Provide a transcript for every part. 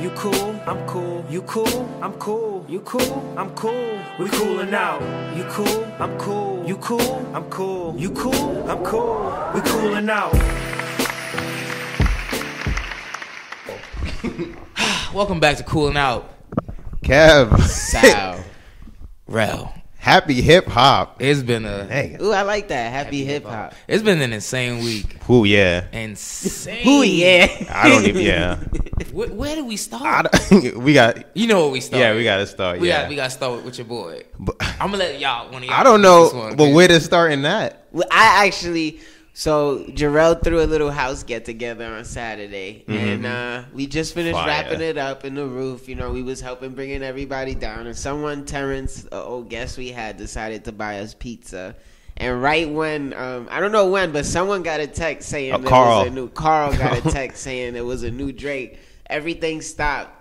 You cool, I'm cool. You cool, I'm cool. You cool, I'm cool. We coolin' out. You cool, I'm cool. You cool, I'm cool. You cool, I'm cool. We coolin' out. Welcome back to Coolin' Out. Kev. Sal. Rel. Happy hip hop. It's been a Ooh, I like that. Happy hip hop. It's been an insane week. Ooh, yeah. Insane. Ooh, yeah. I don't even, yeah. Where do we start? We got, You know what we start. yeah, we got to start, We yeah. got to start with your boy. But, I'm gonna let one of y'all. I don't know, but where to start in that? Well, I actually, so Jarrell threw a little house get together on Saturday, and we just finished Fire. wrapping it up in the roof. You know, we was helping bringing everybody down, and someone, Terrence, an old guest we had, decided to buy us pizza. And right when, I don't know when, but someone got a text saying Carl got a text saying it was a new Drake. Everything stopped.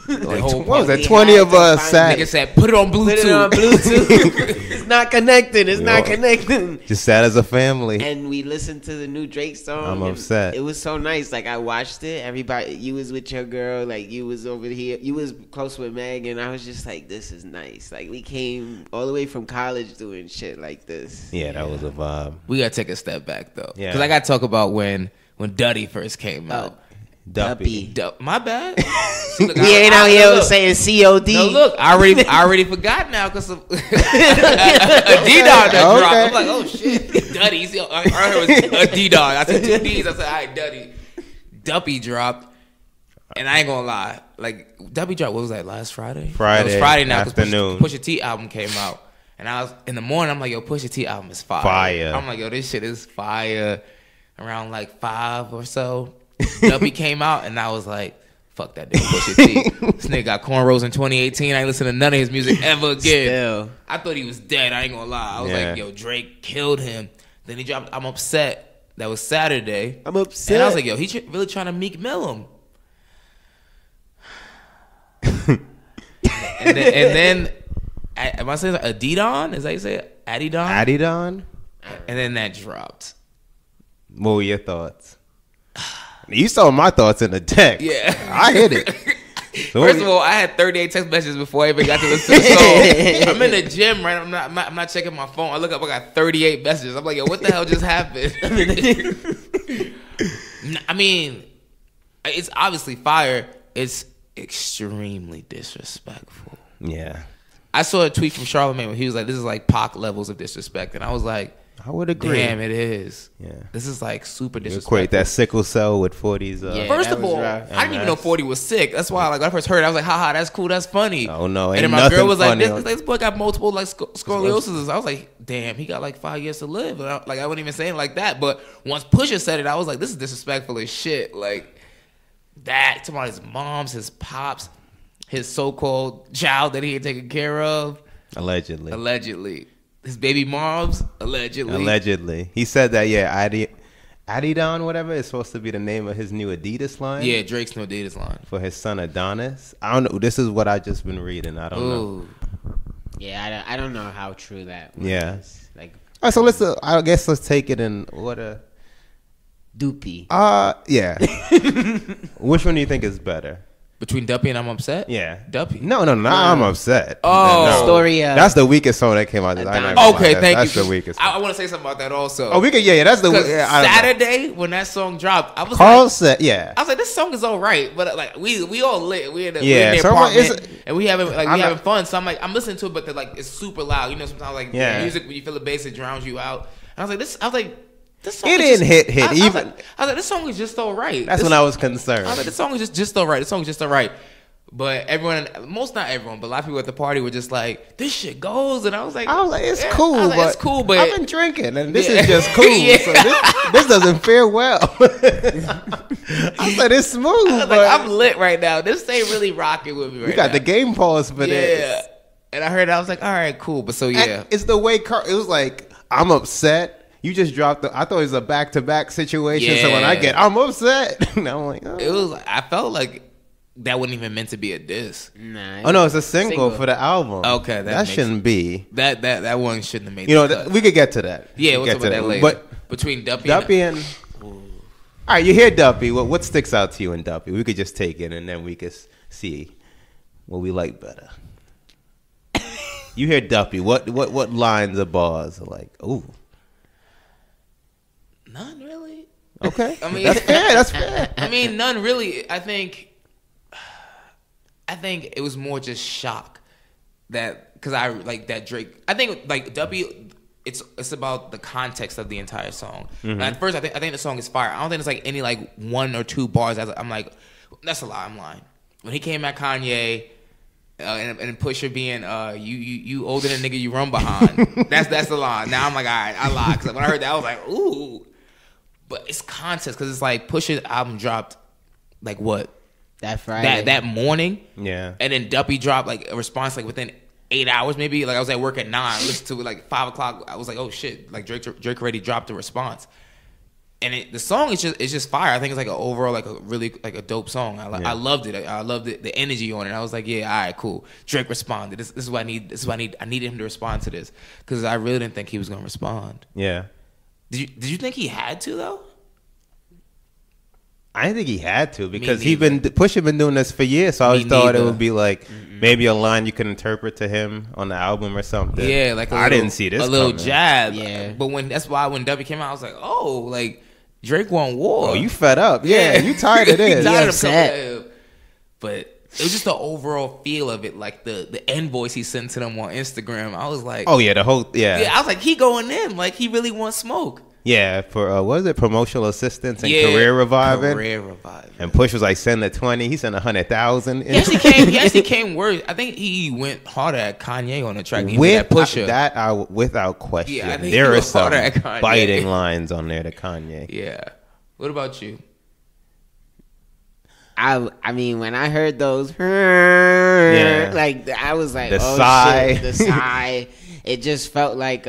Like, whole what was party that? 20 had of to us find sat. Nigga said, put it on Bluetooth. Put it on Bluetooth. It's not connecting. It's not connecting. Just sat as a family. And we listened to the new Drake song. I'm and upset. It was so nice. Like, I watched it. Everybody, you was with your girl. Like, you was over here. You was close with Meg. And I was just like, this is nice. Like, we came all the way from college doing shit like this. Yeah, that was a vibe. We gotta take a step back though, Yeah. because I gotta talk about when Duddy first came out. Duppy. My bad. We ain't out here saying COD. No, look, I already forgot now because of Adidon that dropped. I'm like, oh shit, Duddy. See, I heard it was Adidon. I said two D's. I said, all right, Duddy. Duppy dropped, and I ain't gonna lie, like Duppy dropped. What was that? Last Friday. Friday. It was Friday now. Afternoon. Pusha T album came out, and I was in the morning. I'm like, yo, Pusha T album is fire. Fire. I'm like, yo, this shit is fire. Around like 5 or so. Duppy came out, and I was like, fuck that nigga Pusha T. This nigga got cornrows in 2018. I ain't listen to none of his music ever again. Still. I thought he was dead. I ain't gonna lie. I was Yeah. like, yo, Drake killed him. Then he dropped I'm Upset. That was Saturday. I'm upset. And I was like, yo, he really trying to Meek Mill him. and then am I saying Adidon? Is that how you say it? Adidon? Adidon? And then that dropped. What were your thoughts? You saw my thoughts in the text. Yeah. I hit it. So First of all, I had 38 text messages before I even got to listen to the song. I'm in the gym, right? I'm not checking my phone. I look up, I got 38 messages. I'm like, yo, what the hell just happened? I mean, it's obviously fire. It's extremely disrespectful. Yeah. I saw a tweet from Charlamagne where he was like, this is like Pac levels of disrespect. And I was like, I would agree. damn, it is. Yeah. This is like super You disrespectful. equate that sickle cell with 40s. Yeah. First that of was all, rough. I didn't even know 40 was sick. That's why, like, when I first heard it, I was like, haha, that's cool, that's funny. Oh, no, And ain't then my nothing girl was like, funny. this boy got multiple, like, scoliosis. I was like, damn, he got, like, 5 years to live. And I wasn't even saying it like that. But once Pusha said it, I was like, this is disrespectful as shit. Like, that, talking about his moms, his pops, his so-called child that he ain't taken care of. Allegedly. His baby moms, allegedly. He said that, yeah, Adidon, whatever, is supposed to be the name of his new Adidas line. Yeah, Drake's new Adidas line. For his son Adonis. I don't know. This is what I just been reading. I don't know. Ooh. Yeah, I don't know how true that was. Yeah. Like, All right, so I guess let's take it in order. Doopy. Yeah. Which one do you think is better? Between Duppy and I'm Upset? Yeah. Duppy. No, I'm upset. Oh. No. Story. That's the weakest song that came out. Okay, thank That's you. the weakest. I want to say something about that also. Oh, we could. Yeah, that's the. Yeah, I don't know. Saturday when that song dropped, I was Carl like, said, yeah. I was like, this song is all right, but like we all lit. We in the So apartment and we having having fun. So I'm listening to it, but like it's super loud. You know, sometimes like music when you feel the bass, it drowns you out. And I was like, this song It is didn't just, hit even. I was like, this song is just all right. That's when I was concerned. I was like, this song is just all right. This song is just all right. But not everyone, but a lot of people at the party were just like, this shit goes. And I was like, it's cool. I was like, it's cool, but I've been drinking, and this is just cool. So this doesn't fare well. I said it's smooth. I was like, I'm lit right now. This ain't really rocking with me right now. You got the game pause for this. Yeah. And I heard it, I was like, all right, cool. But so, yeah. And it's the way it was like, I'm upset. You just dropped I thought it was a back-to-back situation. So when I get, I'm upset. And I'm like, oh. It was, I felt like that wasn't even meant to be a diss. Nah. Oh, no, it's a single for the album. Okay. That shouldn't be. That one shouldn't have made You know, we could get to that. Yeah, we'll talk about that later. But between Duppy and All right, you hear Duppy. What sticks out to you in Duppy? We could just take it, and then we could see what we like better. You hear Duppy. What lines of bars are like, ooh? None really. Okay. I mean, that's fair. I mean, none really. I think it was more just shock that because I like that Drake. I think like Duppy. It's about the context of the entire song. And at first, I think the song is fire. I don't think it's like any like 1 or 2 bars. I'm like, that's a lie. I'm lying. When he came at Kanye and Pusha being you older than nigga you run behind. that's the line. Now I'm like, all right, I lied. Because when I heard that, I was like, ooh. But it's context because it's like Pusha's album dropped like what? That Friday. That morning. Yeah. And then Duppy dropped like a response like within 8 hours maybe. Like I was at work at 9, listened to it like 5 o'clock. I was like, oh shit! Like Drake already dropped a response, and the song is just fire. I think it's like an overall like a really like a dope song. I loved it. I loved it, the energy on it. I was like, yeah, all right, cool. Drake responded. This is what I need. This is what I need. I needed him to respond to this because I really didn't think he was gonna respond. Yeah. Did you think he had to though? I didn't think he had to because Pusha been doing this for years. So I always thought it would be like maybe a line you could interpret to him on the album or something. Yeah, like I didn't see this. A little coming. jab. Yeah, but that's why when Duppy came out, I was like, oh, like Drake want war. Oh, you fed up? Yeah, you tired of this? Tired of upset. But it was just the overall feel of it, like the invoice he sent to them on Instagram. I was like, oh yeah, the whole yeah. I was like, he going in, like he really wants smoke. Yeah, for what was it, promotional assistance and career reviving? Career reviving. And Push was like, send the 20. He sent 100,000. He actually came worse. I think he went harder at Kanye on the track. With Pusha. That without question. Yeah, I think there he are some harder at Kanye. biting lines on there to Kanye. Yeah. What about you? I mean, when I heard those, like I was like, the oh sigh. shit, the sigh. It just felt like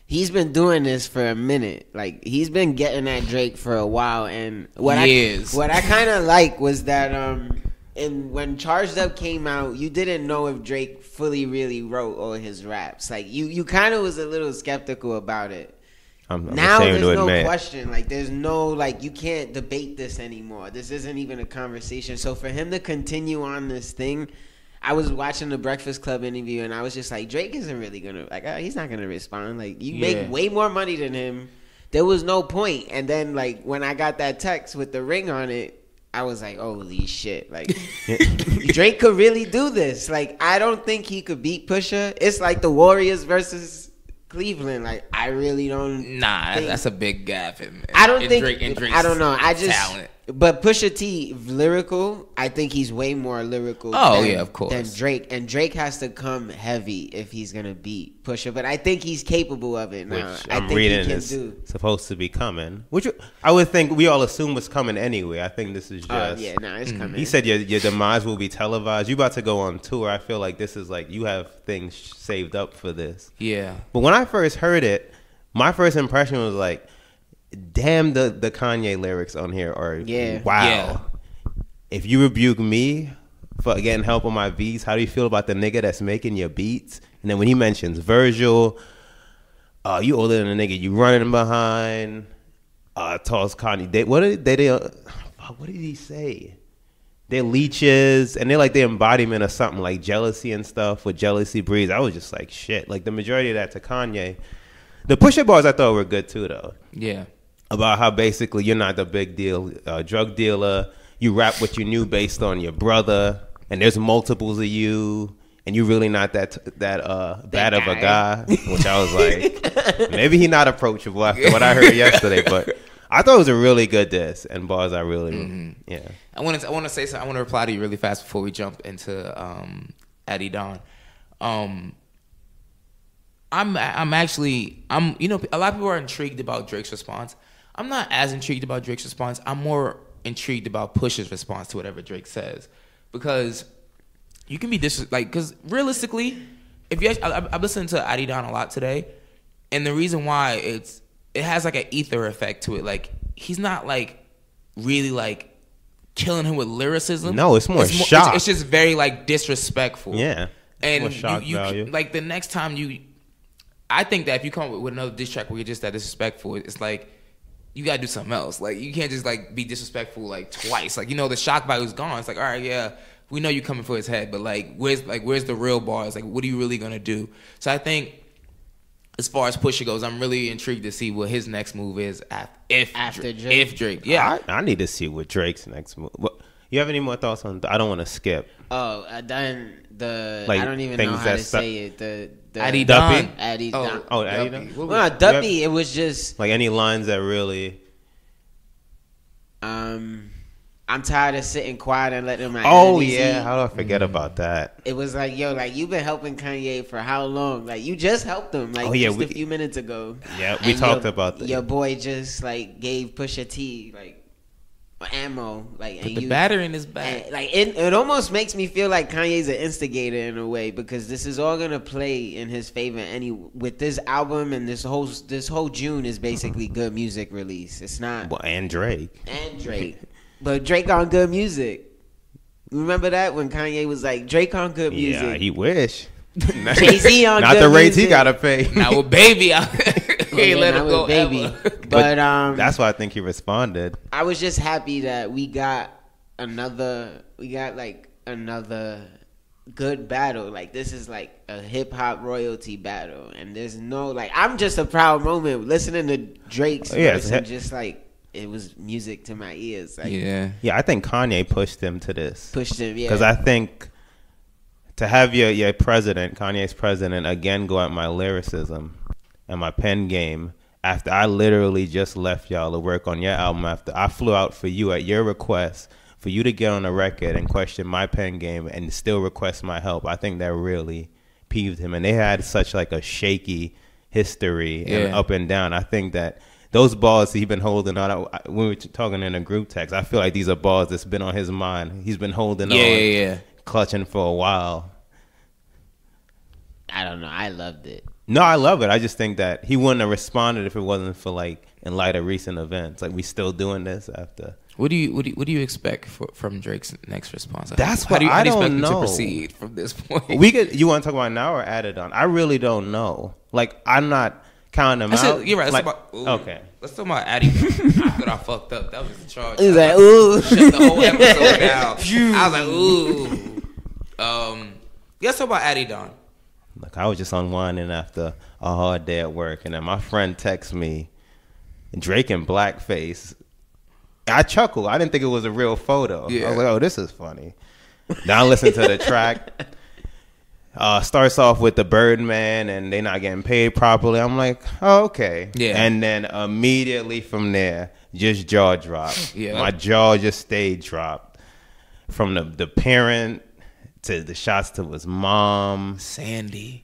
he's been doing this for a minute. Like he's been getting at Drake for a while, and what I kind of like was that and when Charged Up came out, you didn't know if Drake fully really wrote all his raps. Like you kind of was a little skeptical about it. I'm now ashamed there's to no admit. question. Like there's no like you can't debate this anymore. This isn't even a conversation. So for him to continue on this thing, I was watching the Breakfast Club interview and I was just like, Drake isn't really gonna he's not gonna respond. Like you make way more money than him. There was no point. And then like when I got that text with the ring on it, I was like, holy shit. Like Drake could really do this. Like I don't think he could beat Pusha. It's like the Warriors versus Cleveland. Like I really don't. Nah, that's a big gap. I don't think. Drake's I don't know. I just. talent. But Pusha T, lyrical, I think he's way more lyrical. Oh yeah, of course. Than Drake, and Drake has to come heavy if he's gonna beat Pusha. But I think he's capable of it now. Which I I'm think reading he can is do. supposed to be coming. Which I would think we all assume was coming anyway. I think this is just. It's coming. He said your demise will be televised. You about to go on tour. I feel like this is like you have things saved up for this. Yeah. But when I first heard it, my first impression was like, damn, the Kanye lyrics on here are wow. Yeah. If you rebuke me for getting help on my beats, how do you feel about the nigga that's making your beats? And then when he mentions Virgil, you older than the nigga you running behind. Tells Kanye, what did he say? They're leeches, and they're like the embodiment of something like jealousy and stuff with Jealousy Breeze. I was just like, shit. Like the majority of that to Kanye. The Pusha bars I thought were good too, though. Yeah. About how basically you're not the big deal drug dealer. You rap what you knew based on your brother, and there's multiples of you, and you're really not that bad of a guy. Which I was like, maybe he not approachable after what I heard yesterday, but I thought it was a really good diss and bars. I really, yeah. I want to say something. I want to reply to you really fast before we jump into Adidon. I'm actually you know, a lot of people are intrigued about Drake's response. I'm not as intrigued about Drake's response. I'm more intrigued about Pusha's response to whatever Drake says, because you can be because realistically, if you I've listened to Adidon a lot today, and the reason why it has like an ether effect to it. Like he's not like really like killing him with lyricism. No, it's more shock. It's just very like disrespectful. Yeah, and more shock value. Like the next time I think that if you come up with another diss track where you're just that disrespectful, it's like you gotta do something else. Like, you can't just like be disrespectful like twice. Like, you know, the shock value is gone. It's like, all right, yeah, we know you coming for his head, but like, where's the real bars? Like, what are you really gonna do? So I think, as far as Pusha goes, I'm really intrigued to see what his next move is after Drake. If Drake, yeah, I need to see what Drake's next move. You have any more thoughts on? I don't want to skip. Oh, then Like, I don't even know how to say it. The Adidon. Adidon. Oh, Adidon. Well, no, Duppy. It was just like any lines that really. I'm tired of sitting quiet and letting my Oh enemies yeah, eat. how do I forget about that? It was like, yo, like, you've been helping Kanye for how long? Like, you just helped him, like, just a few minutes ago. Yeah, we talked about that. Your boy just like gave Pusha T like ammo, like, Put the batter in his bag. and, like, it almost makes me feel like Kanye's an instigator in a way, because this is all gonna play in his favor. With this album and this whole June is basically good music release. It's not And Drake. But Drake on good music. Remember that when Kanye was like, Drake on good music? Yeah, he wish. Jay-Z on Not good the rates music. he gotta pay. Now with Baby, I ain't let him go Baby. ever. But That's why I think he responded. I was just happy that we got another good battle. Like, this is like a hip hop royalty battle, and there's no, like, I'm just a proud moment listening to Drake's verse and just like, it was music to my ears. Like, Yeah, I think Kanye pushed him to this. pushed him, yeah. Because I think to have your president, Kanye's president, again go at my lyricism and my pen game after I literally just left y'all to work on your album, after I flew out for you at your request, for you to get on a record and question my pen game and still request my help, I think that really peeved him. And they had such like a shaky history and up and down. I think that those balls he's been holding on, we were talking in a group text, I feel like these are balls that's been on his mind. He's been holding on, clutching for a while. I don't know. I loved it. No, I love it. I just think that he wouldn't have responded if it wasn't for, like, in light of recent events. Like, we still doing this after. What do you expect from Drake's next response? That's how what do you I expect don't him know. to proceed from this point? You want to talk about now or Adidon? I really don't know. Like, I'm not counting them out. You're right. Like, Okay. Let's talk about Adidon. After I fucked up, that was the charge. He was like, ooh. Shut the whole episode down. I was like, ooh. Let's talk about Adidon. Like, I was just unwinding after a hard day at work, and then my friend texts me, Drake in blackface. I chuckled. I didn't think it was a real photo. Yeah. I was like, oh, this is funny. Then I listened to the track. Starts off with the Birdman, and they not getting paid properly. I'm like, oh, okay. Yeah. And then immediately from there, just jaw dropped. Yeah. My jaw just stayed dropped. From the parent to the shots to his mom. Sandy.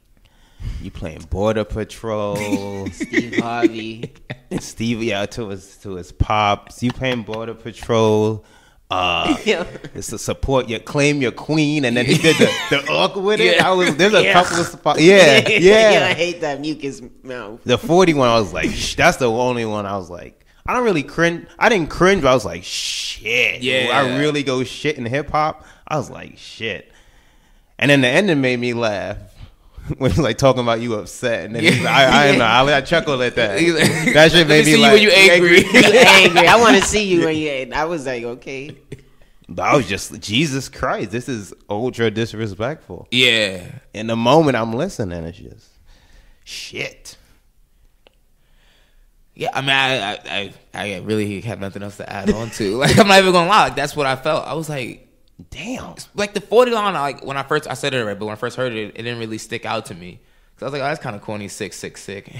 You playing Border Patrol. Steve Harvey. Steve, to his pops. You playing Border Patrol. It's a support your claim your queen, and then he did the awkward with it. There's a couple of spots. Yeah. I hate that mucus mouth. The 41, I was like, that's the only one I was like, I don't really cringe. I didn't cringe, but I was like, shit. Yeah. I really go shit in hip hop. I was like, shit. And then the ending made me laugh. When he's like talking about you upset, and then I chuckled at that. That shit made me see like, you when you angry. You angry. I want to see you when you angry. I was like, okay. But I was just, Jesus Christ, this is ultra disrespectful. Yeah. In the moment I'm listening, it's just shit. Yeah, I mean, I really have nothing else to add on to. Like, I'm not even gonna lie. Like, that's what I felt. I was like, damn. Like, the 40 line, like, when I said it right, but when I first heard it, it didn't really stick out to me. Cause I was like, oh, that's kind of corny, sick.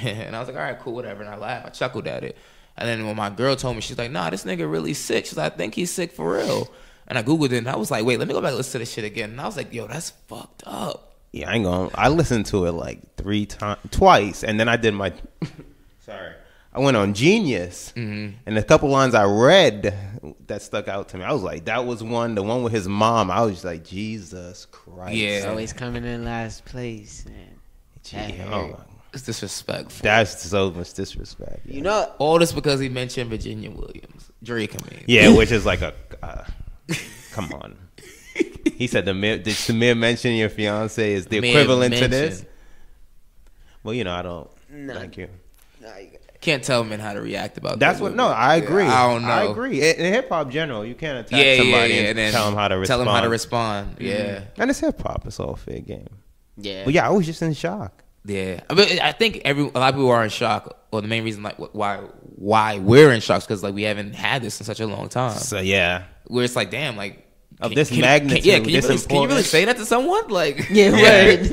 And I was like, all right, cool, whatever. And I laughed. I chuckled at it. And then when my girl told me, she's like, nah, this nigga really sick. She's like, I think he's sick for real. And I Googled it, and I was like, wait, let me go back and listen to this shit again. And I was like, yo, that's fucked up. Yeah, I listened to it like twice, and then I did my, I went on Genius, and a couple lines I read that stuck out to me. I was like, that was the one with his mom. I was just like, Jesus Christ. Yeah. Always coming in last place, man. It's disrespectful. That's so much disrespect. You know, all this because he mentioned Virginia Williams. Drake, I mean. Yeah, which is like come on. He said the mere mention your fiance is the equivalent to this. Well, I don't. No. Thank you. can't tell men how to react about That's that. what. No, I agree. I don't know. I agree. In hip hop general, you can't attack somebody and then tell them how to respond. Tell them how to respond. Yeah, and it's hip hop. It's all fair game. Yeah. But yeah, I was just in shock. yeah. I mean, I think a lot of people are in shock. Or the main reason, like, why we're in shock is because like we haven't had this in such a long time. So yeah, Where it's like, damn, like of this magnitude. Can you really say that to someone? Like, Yeah, right.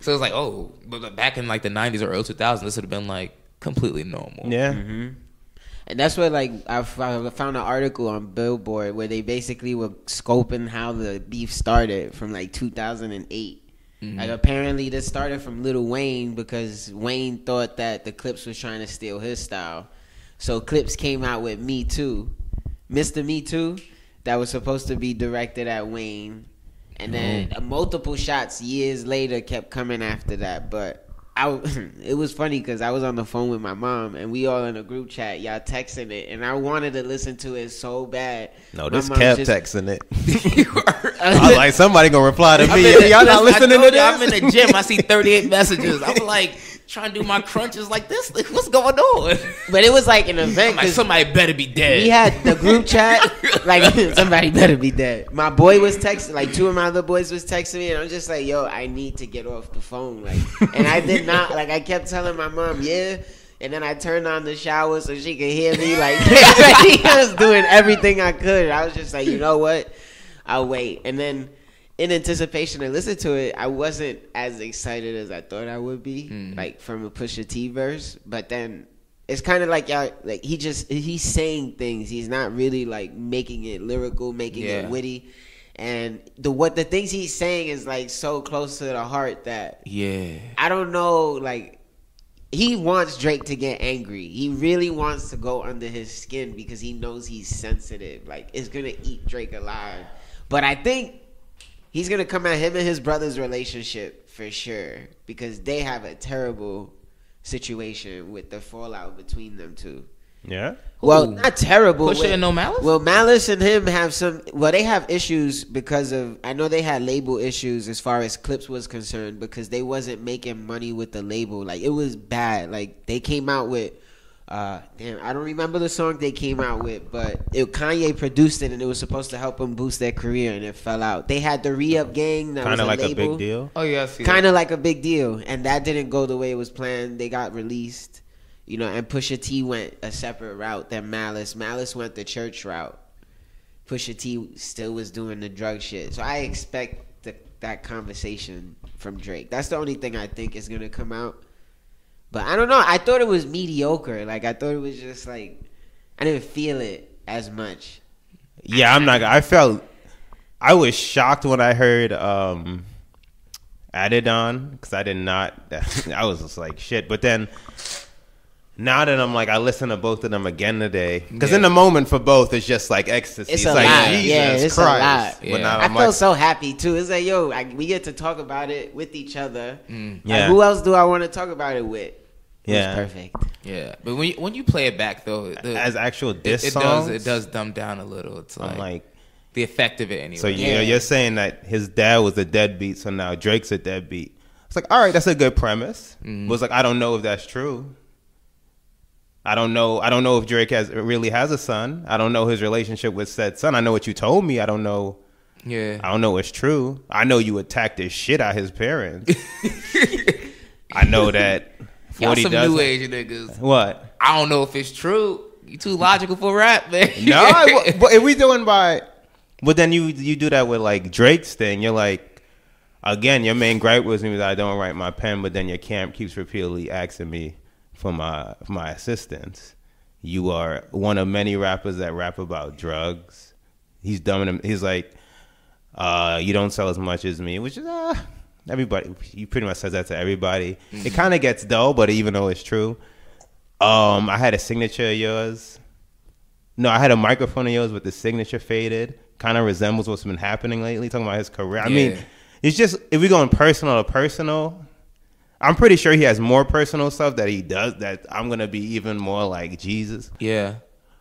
So it's like, oh, but back in like the 90s or early 2000s, this would have been like completely normal. Yeah. And that's what, like, I found an article on Billboard where they basically were scoping how the beef started from like 2008. Like, apparently this started from Lil Wayne because Wayne thought that the Clips was trying to steal his style. So Clips came out with Me Too, Mr. Me Too, that was supposed to be directed at Wayne. And then multiple shots years later kept coming after that. But it was funny because I was on the phone with my mom and we all in a group chat, y'all texting it, and I wanted to listen to it so bad. No, this kept texting it. I was I like, somebody gonna reply to me. Y'all not listening to this? I'm in the gym. I see 38 messages. I'm like trying to do my crunches like this. Like, what's going on? But it was like an event. Like, somebody better be dead. We had the group chat. Like, somebody better be dead. My boy was texting. Like, two of my other boys was texting me, and I'm just like, yo, I need to get off the phone. Like, and I did not. Like, I kept telling my mom, yeah. And then I turned on the shower so she could hear me. Like, I was doing everything I could. I was just like, you know what? I'll wait. And then, in anticipation to listen to it, I wasn't as excited as I thought I would be, like from a Pusha T verse. But then it's kind of like y'all, like he's saying things. He's not really like making it lyrical, making it witty. And the things he's saying is like so close to the heart that I don't know, like he wants Drake to get angry. He really wants to go under his skin because he knows he's sensitive. Like, it's gonna eat Drake alive. But I think he's going to come at him and his brother's relationship for sure because they have a terrible situation with the fallout between them two. Yeah? Well, not terrible. Pusha and No Malice? Well, Malice and him have they have issues because of, I know they had label issues as far as Clips was concerned because they wasn't making money with the label. Like, it was bad. Like, they came out with, I don't remember the song they came out with, but Kanye produced it and it was supposed to help them boost their career and it fell out. They had the Re-Up Gang. That kind of was like label. a big deal. Oh, yeah. Kind of like a big deal. And that didn't go the way it was planned. They got released, and Pusha T went a separate route than Malice. Malice went the church route. Pusha T still was doing the drug shit. So I expect that conversation from Drake. That's the only thing I think is going to come out. But I don't know. I thought it was mediocre. Like, I thought it was just like, I didn't feel it as much. Yeah, I was shocked when I heard Adidon because I did not. I was just like, shit. But then now that I'm like, I listened to both of them again today because in the moment for both, it's just like ecstasy. It's like, lot. Jesus it's Christ. A lot. But Yeah. now I I'm felt so happy too. It's like, yo, we get to talk about it with each other. Yeah. Like, who else do I want to talk about it with? It was perfect. Yeah, but when you play it back though, as actual diss songs, songs, it does dumb down a little. It's I'm like the effect of it anyway. So you're saying that his dad was a deadbeat, so now Drake's a deadbeat. It's like, all right, that's a good premise. But it's like, I don't know if that's true. I don't know if Drake really has a son. I don't know his relationship with said son. I know what you told me. I don't know. Yeah. I don't know it's true. I know you attacked the shit out of his parents. I know that. Y'all some new age niggas. What? I don't know if it's true. You too logical for rap, man. No, but if we doing by, but then you do that with like Drake's thing. You're like, again, your main gripe was me that I don't write my pen, but then your camp keeps repeatedly asking me for my assistance. You are one of many rappers that rap about drugs. He's dumbing him. He's like, you don't sell as much as me, which is everybody. He pretty much says that to everybody. It kind of gets dull, but even though it's true, I had a signature of yours. No, I had a microphone of yours with the signature faded. Kind of resembles what's been happening lately. Talking about his career. I mean, it's just if we're going personal to personal. I'm pretty sure he has more personal stuff that he does that I'm gonna be even more like Jesus. Yeah.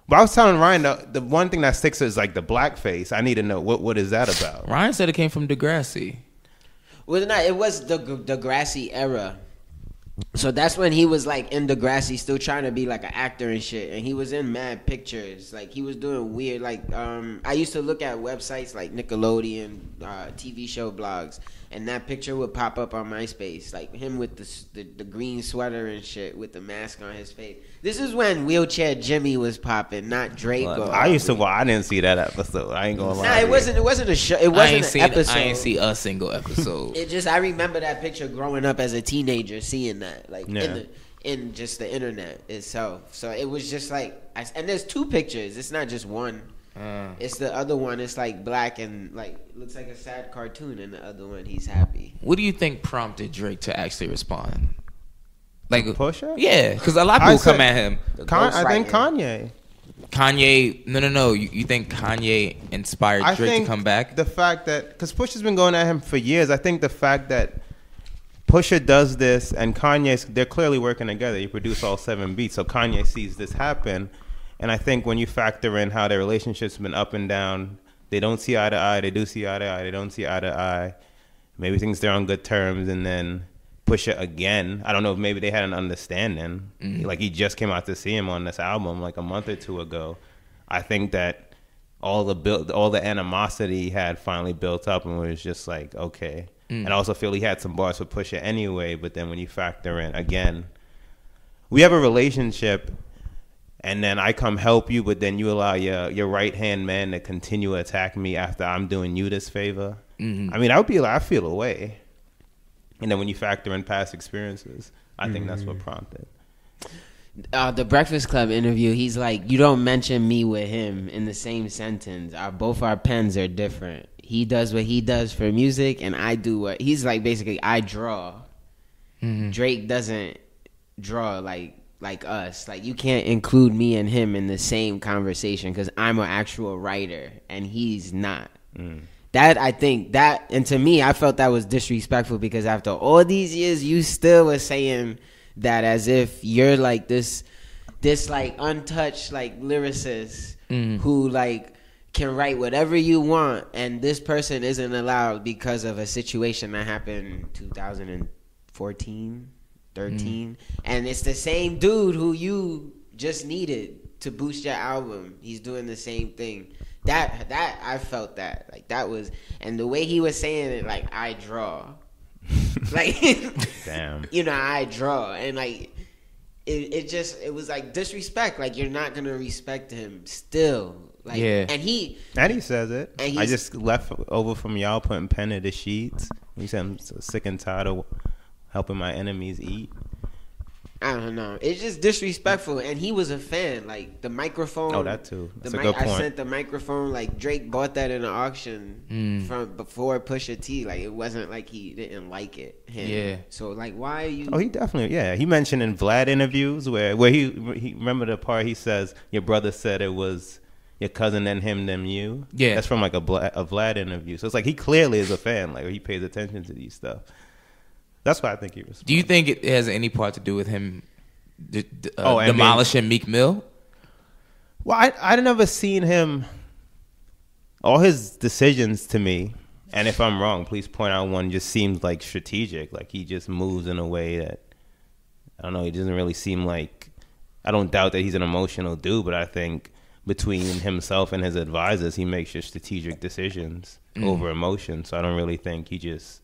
But I was telling Ryan the one thing that sticks is like the blackface. I need to know what is that about. Ryan said it came from Degrassi. Well, not. It was the Degrassi era. So that's when he was like in Degrassi, still trying to be like an actor and shit. And he was in mad pictures. Like he was doing weird. Like I used to look at websites like Nickelodeon, TV show blogs, and that picture would pop up on MySpace, like him with the green sweater and shit with the mask on his face. This is when Wheelchair Jimmy was popping, not Drake. Well, I used to. Well, I didn't see that episode. I ain't gonna lie. Nah, it wasn't a show. It wasn't an episode. I ain't see a single episode. It just, I remember that picture growing up as a teenager, seeing that like Yeah. in just the internet itself. So it was just like, and there's two pictures. It's not just one. It's the other one. It's like black and like looks like a sad cartoon, and the other one he's happy. What do you think prompted Drake to actually respond? Like Pusha? Yeah, because a lot of people come at him. I think Kanye. Kanye, no. You think Kanye inspired Drake to come back? The fact that, because Pusha's been going at him for years, I think the fact that Pusha does this and they're clearly working together. You produce all 7 beats, so Kanye sees this happen. And I think when you factor in how their relationship's been up and down, they don't see eye to eye, they do see eye to eye, they don't see eye to eye. Maybe things they're on good terms, and then Pusha again. I don't know if maybe they had an understanding. Like he just came out to see him on this album like a month or two ago. I think that all the animosity he had finally built up and was just like, okay. And I also feel he had some bars for Pusha anyway, but then when you factor in, again, we have a relationship and then I come help you, but then you allow your right-hand man to continue to attack me after I'm doing you this favor. I mean, I feel away. And then when you factor in past experiences, I think that's what prompted. The Breakfast Club interview, he's like, you don't mention me with him in the same sentence. Both our pens are different. He does what he does for music, and I do what... He's like, basically, I draw. Drake doesn't draw like us. Like, you can't include me and him in the same conversation because I'm an actual writer, and he's not. That, I think, and to me, I felt that was disrespectful because after all these years, you still were saying that as if you're like this like untouched like lyricist who like can write whatever you want, and this person isn't allowed because of a situation that happened 2014, 13, and it's the same dude who you just needed to boost your album. He's doing the same thing. That I felt that like that was, and the way he was saying it, like I draw, like damn, you know, I draw, and like it was like disrespect. Like you're not gonna respect him still. Like, yeah, and he says it. I just left over from y'all putting pen to the sheets. He said I'm so sick and tired of helping my enemies eat. I don't know. It's just disrespectful, and he was a fan. Like the microphone. Oh, that too. That's a good point. I sent the microphone. Like Drake bought that in an auction from before Pusha T. Like it wasn't like he didn't like it. Yeah. So like, why are you? Oh, he definitely. Yeah, he mentioned in Vlad interviews where he remember the part he says your brother said it was your cousin then him then you. Yeah. That's from like a Vlad interview. So it's like he clearly is a fan. Like he pays attention to these stuff. That's why I think he responds. Do you think it has any part to do with him and demolishing Meek Mill? Well, I'd never seen him. All his decisions to me, and if I'm wrong, please point out one, just seems like strategic. Like he just moves in a way that, I don't know, he doesn't really seem like, I don't doubt that he's an emotional dude, but I think between himself and his advisors, he makes just strategic decisions over emotion. So I don't really think he just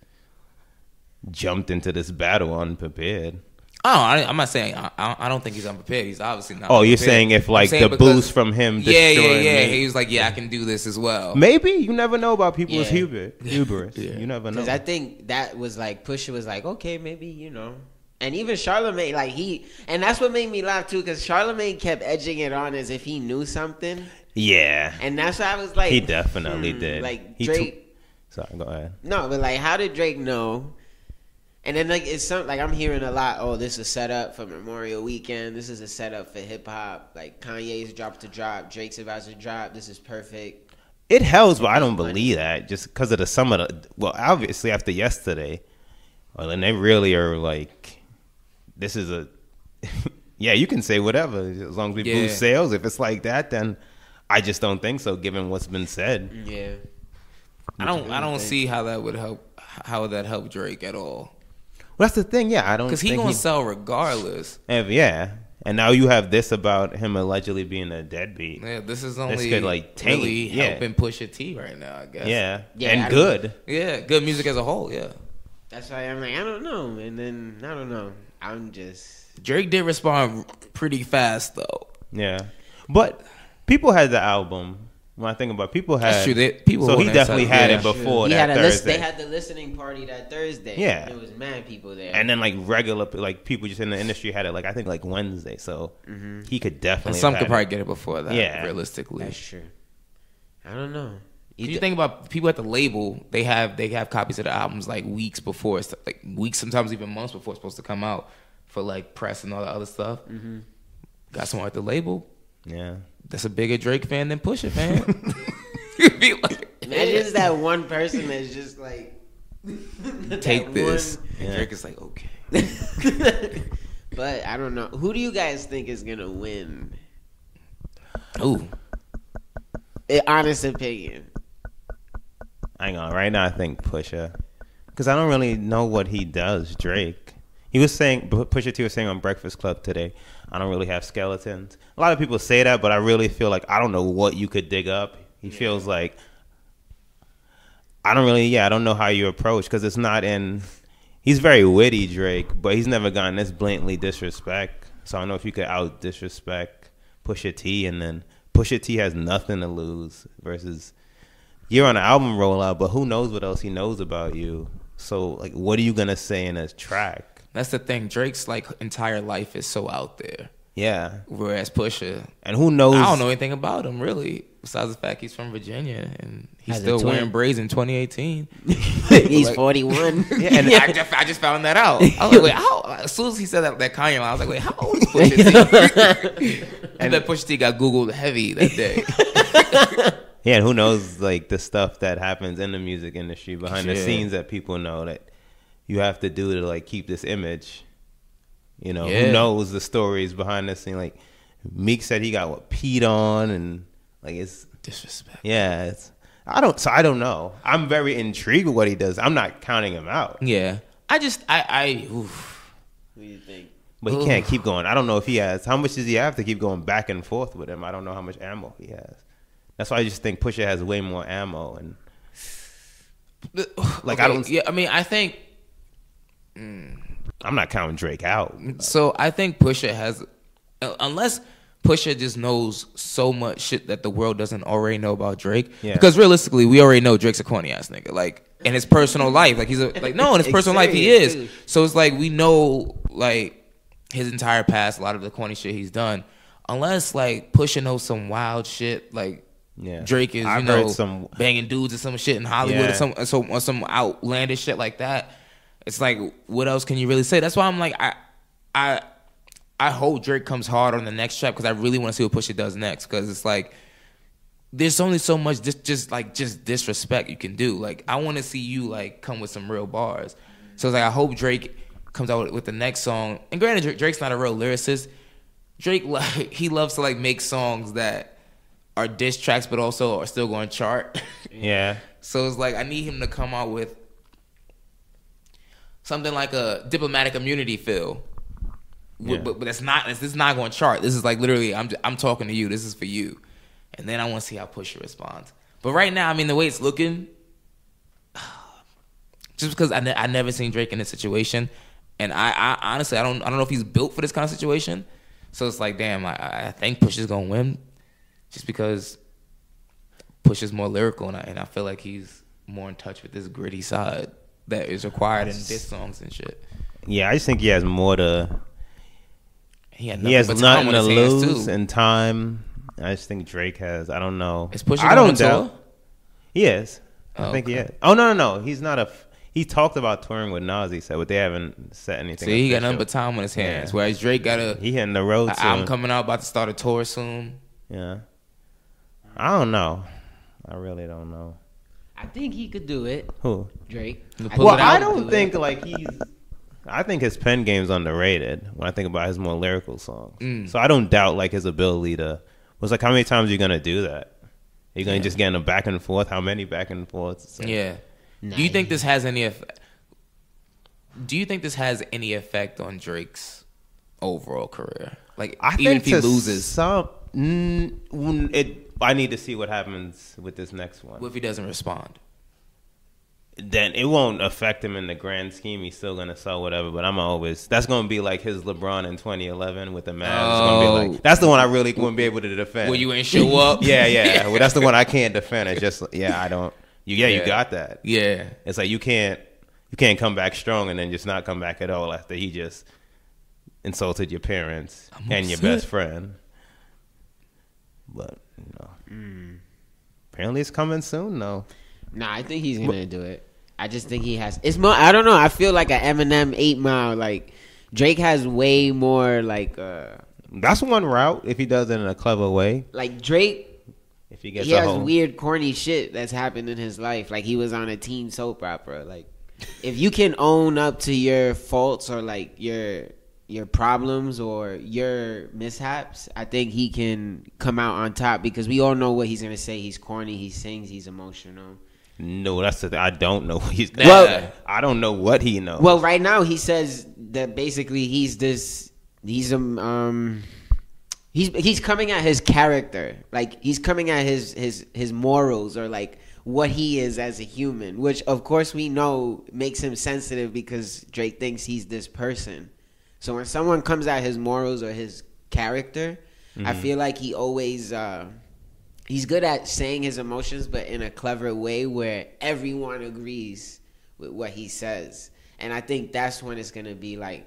jumped into this battle unprepared. Oh, I'm not saying I don't think he's unprepared. He's obviously not. Oh, unprepared. you're saying if like the boost from him destroying me. He was like, yeah, I can do this as well. Maybe. You never know about people's hubris. Yeah. You never know. Because I think that was like, Pusha was like, okay, maybe, you know. And even Charlamagne, like and that's what made me laugh too, because Charlamagne kept edging it on as if he knew something. Yeah. And that's why I was like, he definitely did. Like Drake. Sorry, go ahead. No, but like, how did Drake know? And then like it's something like I'm hearing a lot. Oh, this is a setup for Memorial Weekend. This is a setup for hip hop. Like Kanye's dropped to drop, Drake's about to drop. This is perfect. It helps, but I don't believe that just because of some of the. Well, obviously after yesterday, well, then they really are like, this is a. Yeah, you can say whatever as long as we boost sales. If it's like that, then I just don't think so. Given what's been said. Yeah. I don't see how that would help. How would that help Drake at all? Well, that's the thing. Yeah, I don't because think he gonna sell regardless. Yeah, and now you have this about him allegedly being a deadbeat. Yeah, this is only could, like, taint, really helping Pusha T right now, I guess. Yeah, Yeah, and good. Yeah, good music as a whole. Yeah, That's why I'm like, I don't know. And then, I don't know. I'm just... Drake did respond pretty fast though. Yeah, but people had the album. When I think about it, people had... That's true. People so were he on that definitely side. had Yeah. it before He that had Thursday. They had the listening party that Thursday. Yeah. There was mad people there. And then like regular, like people just in the industry had it like I think like Wednesday. So he could definitely. And some have could had probably it. get it before that. Yeah. Realistically, That's true. I don't know. you think about people at the label, they have copies of the albums like weeks before, it's like weeks, sometimes even months before it's supposed to come out for like press and all that other stuff. Got someone at the label Yeah. that's a bigger Drake fan than Pusha fan. You'd be like, Imagine it's that one person that's just like... take that this. one- And Drake is like, okay. But I don't know. Who do you guys think is going to win? Ooh. Honest opinion. Hang on. Right now, I think Pusha, because I don't really know what he does. Drake. He was saying, Pusha T was saying on Breakfast Club today, I don't really have skeletons. A lot of people say that, but I really feel like I don't know what you could dig up. He feels like I don't know how you approach because it's not in. He's very witty, Drake, but he's never gotten this blatantly disrespect. So I don't know if you could out disrespect Pusha T, and then Pusha T has nothing to lose versus you're on an album rollout, but who knows what else he knows about you. So like, what are you gonna say in a track? That's the thing. Drake's like entire life is so out there. Yeah, Whereas Pusha, and who knows? I don't know anything about him really, besides the fact he's from Virginia and he's Has a still twin. wearing braids in 2018. He's Like- 41. Yeah, and I just found that out. I was like, wait, how? As soon as he said that Kanye line, I was like, wait, how old is Pusha T? And then Pusha T got Googled heavy that day. Yeah, and who knows, like, the stuff that happens in the music industry behind the Yeah. scenes that people know that you have to do to, like, keep this image. You know, Yeah. who knows the stories behind the scene? Like, Meek said he got, peed on, and, like, it's, Disrespect. yeah, I don't know. I'm very intrigued with what he does. I'm not counting him out. Yeah. Oof. What do you think? But he can't keep going. I don't know if he has. How much does he have to keep going back and forth with him? I don't know how much ammo he has. That's why I just think Pusha has way more ammo. And like, I don't. Yeah, I mean, I think I'm not counting Drake out. so. I think Pusha has, unless Pusha just knows so much shit that the world doesn't already know about Drake. Yeah. Because realistically, we already know Drake's a corny ass nigga. Like in his personal life, like in his personal life he is. Serious, too. So it's like we know like his entire past, a lot of the corny shit he's done. Unless like Pusha knows some wild shit, like Yeah, Drake is, I've heard some. banging dudes or some shit in Hollywood Yeah. or some outlandish shit like that. It's like, what else can you really say? That's why I'm like, I hope Drake comes hard on the next track because I really want to see what Pusha does next. Because it's like, there's only so much just disrespect you can do. Like, I want to see you like come with some real bars. So it's like, I hope Drake comes out with the next song. And granted, Drake's not a real lyricist. Drake, like, he loves to like make songs that are diss tracks, but also are still going to chart. Yeah, So it's like I need him to come out with something like a diplomatic immunity feel, Yeah. but this is not going to chart. This is like literally I'm talking to you. This is for you, and then I want to see how Pusha responds. But right now, I mean, the way it's looking, just because I never seen Drake in this situation, and I honestly I don't know if he's built for this kind of situation. So it's like, damn, I think Pusha's gonna win, just because Pusha's more lyrical, and I feel like he's more in touch with this gritty side that is required in diss songs and shit. yeah. I just think he has more to. He has He has but time nothing on to his hands, lose too. in time. I just think Drake has. I don't know. Is Pusha I going on don't tour? doubt. He is. I Oh, think he okay. is. Oh no. He's not a. He talked about touring with Nas. He said, but they haven't said anything. See, he got official. nothing but time on his hands. Yeah. Whereas Drake got He hitting the road an soon. album coming out, about to start a tour soon. Yeah. I don't know. I really don't know. I think he could do it, Who? Drake. Pull Well, it out. I don't think like he's. I think his pen game's underrated when I think about his more lyrical songs. So I don't doubt like his ability to. Was like, how many times are you gonna do that? Are you gonna just get in a back and forth? How many back and forths? So, Yeah. Nah, Do you think this has any effect? Do you think this has any effect on Drake's overall career? Like, I even think if he loses, I need to see what happens with this next one. what if he doesn't respond? Then it won't affect him in the grand scheme. He's still gonna sell whatever. But that's gonna be like his LeBron in 2011 with the Mavs. It's gonna be like, that's the one I really wouldn't be able to defend. When you ain't show up? yeah. Well, that's the one I can't defend. It's just I don't. You got that. Yeah. It's like you can't come back strong and then just not come back at all after he just insulted your parents and your best friend. But apparently it's coming soon though. Nah, I think he's gonna do it. I just think he has. It's more. I don't know. I feel like an Eminem 8 Mile. Like Drake has way more. Like that's one route if he does it in a clever way. Like Drake. If he gets has weird, corny shit that's happened in his life. Like he was on a teen soap opera. Like if you can own up to your faults or like your problems or your mishaps, I think he can come out on top because we all know what he's gonna say. He's corny. He sings. He's emotional. No, that's the thing. I don't know. I don't know what he knows. Well, right now he says that basically he's coming at his character, like he's coming at his morals or like what he is as a human, which of course we know makes him sensitive because Drake thinks he's this person. So when someone comes at his morals or his character, I feel like he always he's good at saying his emotions, but in a clever way where everyone agrees with what he says. And I think that's when it's gonna be like,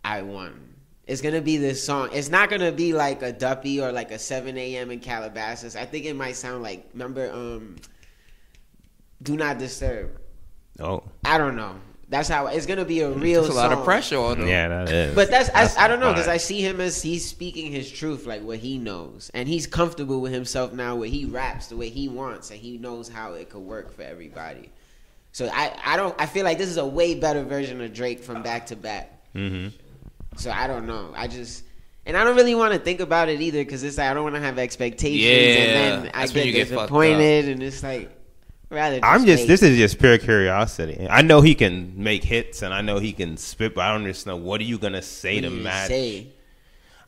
I won. It's going to be this song. It's not going to be like a Duppy or like a 7 a.m. in Calabasas. I think it might sound like, remember, Do Not Disturb. Oh. I don't know. That's how it's going to be a real There's a song. lot of pressure on him. Yeah, that is. But I don't know, because I see him as he's speaking his truth, like what he knows. And he's comfortable with himself now where he raps the way he wants and he knows how it could work for everybody. So I feel like this is a way better version of Drake from back to back. Mm-hmm. So I don't know. I don't really want to think about it either because it's like I don't want to have expectations and then I get disappointed and it's like rather. This is just pure curiosity. I know he can make hits and I know he can spit, but I don't just know what are you gonna say to match.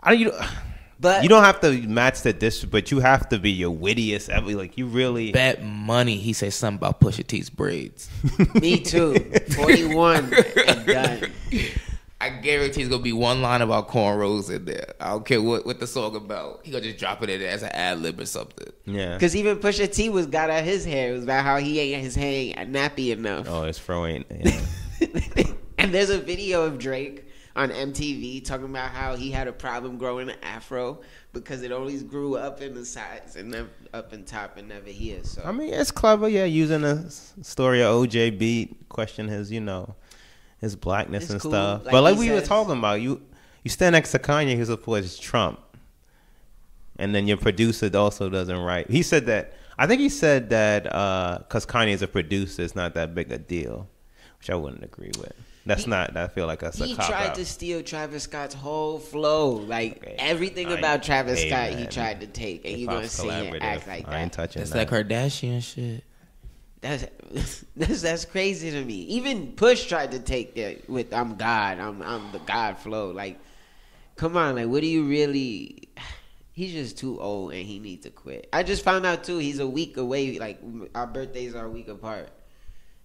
But you don't have to match the but you have to be your wittiest ever. Like you really bet money. He said something about Pusha T's braids. Me too. 41 and done. I guarantee he's gonna be one line about cornrows in there. I don't care what the song about. He gonna just drop it in there as an ad lib or something. Yeah. Because even Pusha T got at his hair. It was about how his hair ain't nappy enough. Oh, his fro ain't. Yeah. And there's a video of Drake on MTV talking about how he had a problem growing an afro because it always grew up in the sides and never up in top and never here. So I mean, it's clever. Yeah, using a story of OJ beat, question his, his blackness and cool. Stuff. But like we were talking about, you stand next to Kanye who supports Trump. And then your producer also doesn't write. He said that, I think he said that because Kanye is a producer, it's not that big a deal, which I wouldn't agree with. I feel like that's a cop out. He tried to steal Travis Scott's whole flow. Like everything about Travis Scott he tried to take. And you're going to sit and act like that. I ain't touching that. That's like Kardashian shit. That's crazy to me. Even Push tried to take that with I'm God, I'm the God flow. Like, come on, like what do you really? He's just too old and he needs to quit. I just found out too. He's a week away. Like our birthdays are a week apart.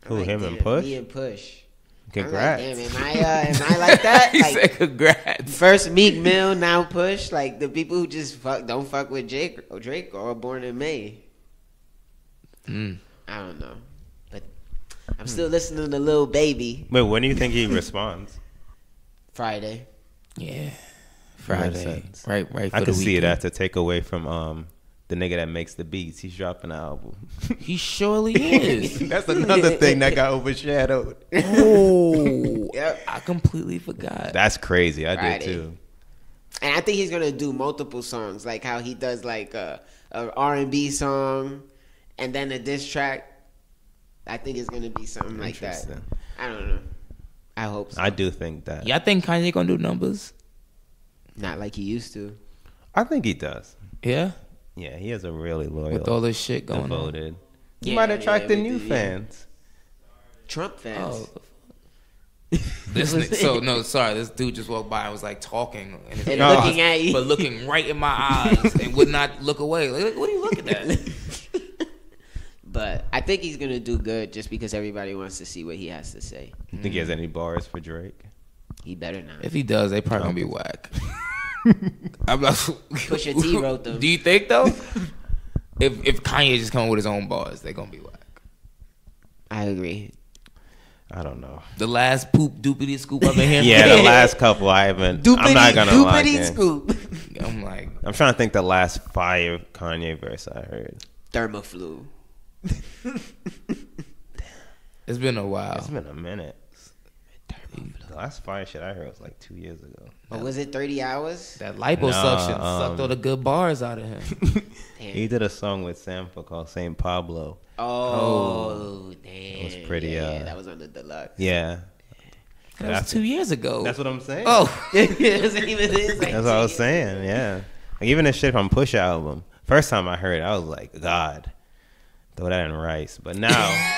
Who him and Push? Me and Push. Congrats. Like, damn, am I like that? He like, said congrats. First Meek Mill, now Push. Like the people who just don't fuck with Drake are born in May. I don't know, but I'm still listening to Lil Baby. Wait, when do you think he responds? Friday. Yeah, Friday. Right. I can see it after take away from the nigga that makes the beats. He's dropping an album. He surely is. That's another thing that got overshadowed. Oh, yep. I completely forgot. That's crazy. I did too. And I think he's gonna do multiple songs, like how he does like a R&B song. And then a diss track, I think it's gonna be something like that. I don't know. I hope so. I do think that. Yeah, I think Kanye gonna do numbers. Not like he used to. I think he does. Yeah? Yeah, he has a really loyal. With all this shit going on. He might attract the new fans. Trump fans. Oh. This dude just walked by and was like talking and looking at you, but looking right in my eyes and would not look away. Like, what are you looking at? But I think he's gonna do good just because everybody wants to see what he has to say. You think he has any bars for Drake? He better not. If he does, they probably gonna be whack. I'm not. Pusha T wrote them. Do you think though? If Kanye just come with his own bars, they're gonna be whack. I agree. I don't know. The last poop doopity scoop I've been hearing. Yeah, the last couple I haven't. I'm not gonna lie. Doopity scoop. I'm like, I'm trying to think the last fire Kanye verse I heard. Thermoflu. it's been a while. It's been a minute. The last fire shit I heard was like 2 years ago. But was it 30 hours? That liposuction sucked all the good bars out of him. He did a song with Sampha called St. Pablo. Oh, damn. It was pretty. Yeah, that was on the deluxe. Yeah. That was 2 years ago. That's what I'm saying. Oh, That's what I was saying. Yeah. Like even the shit from Push album. First time I heard it, I was like, God, throw that in rice. But now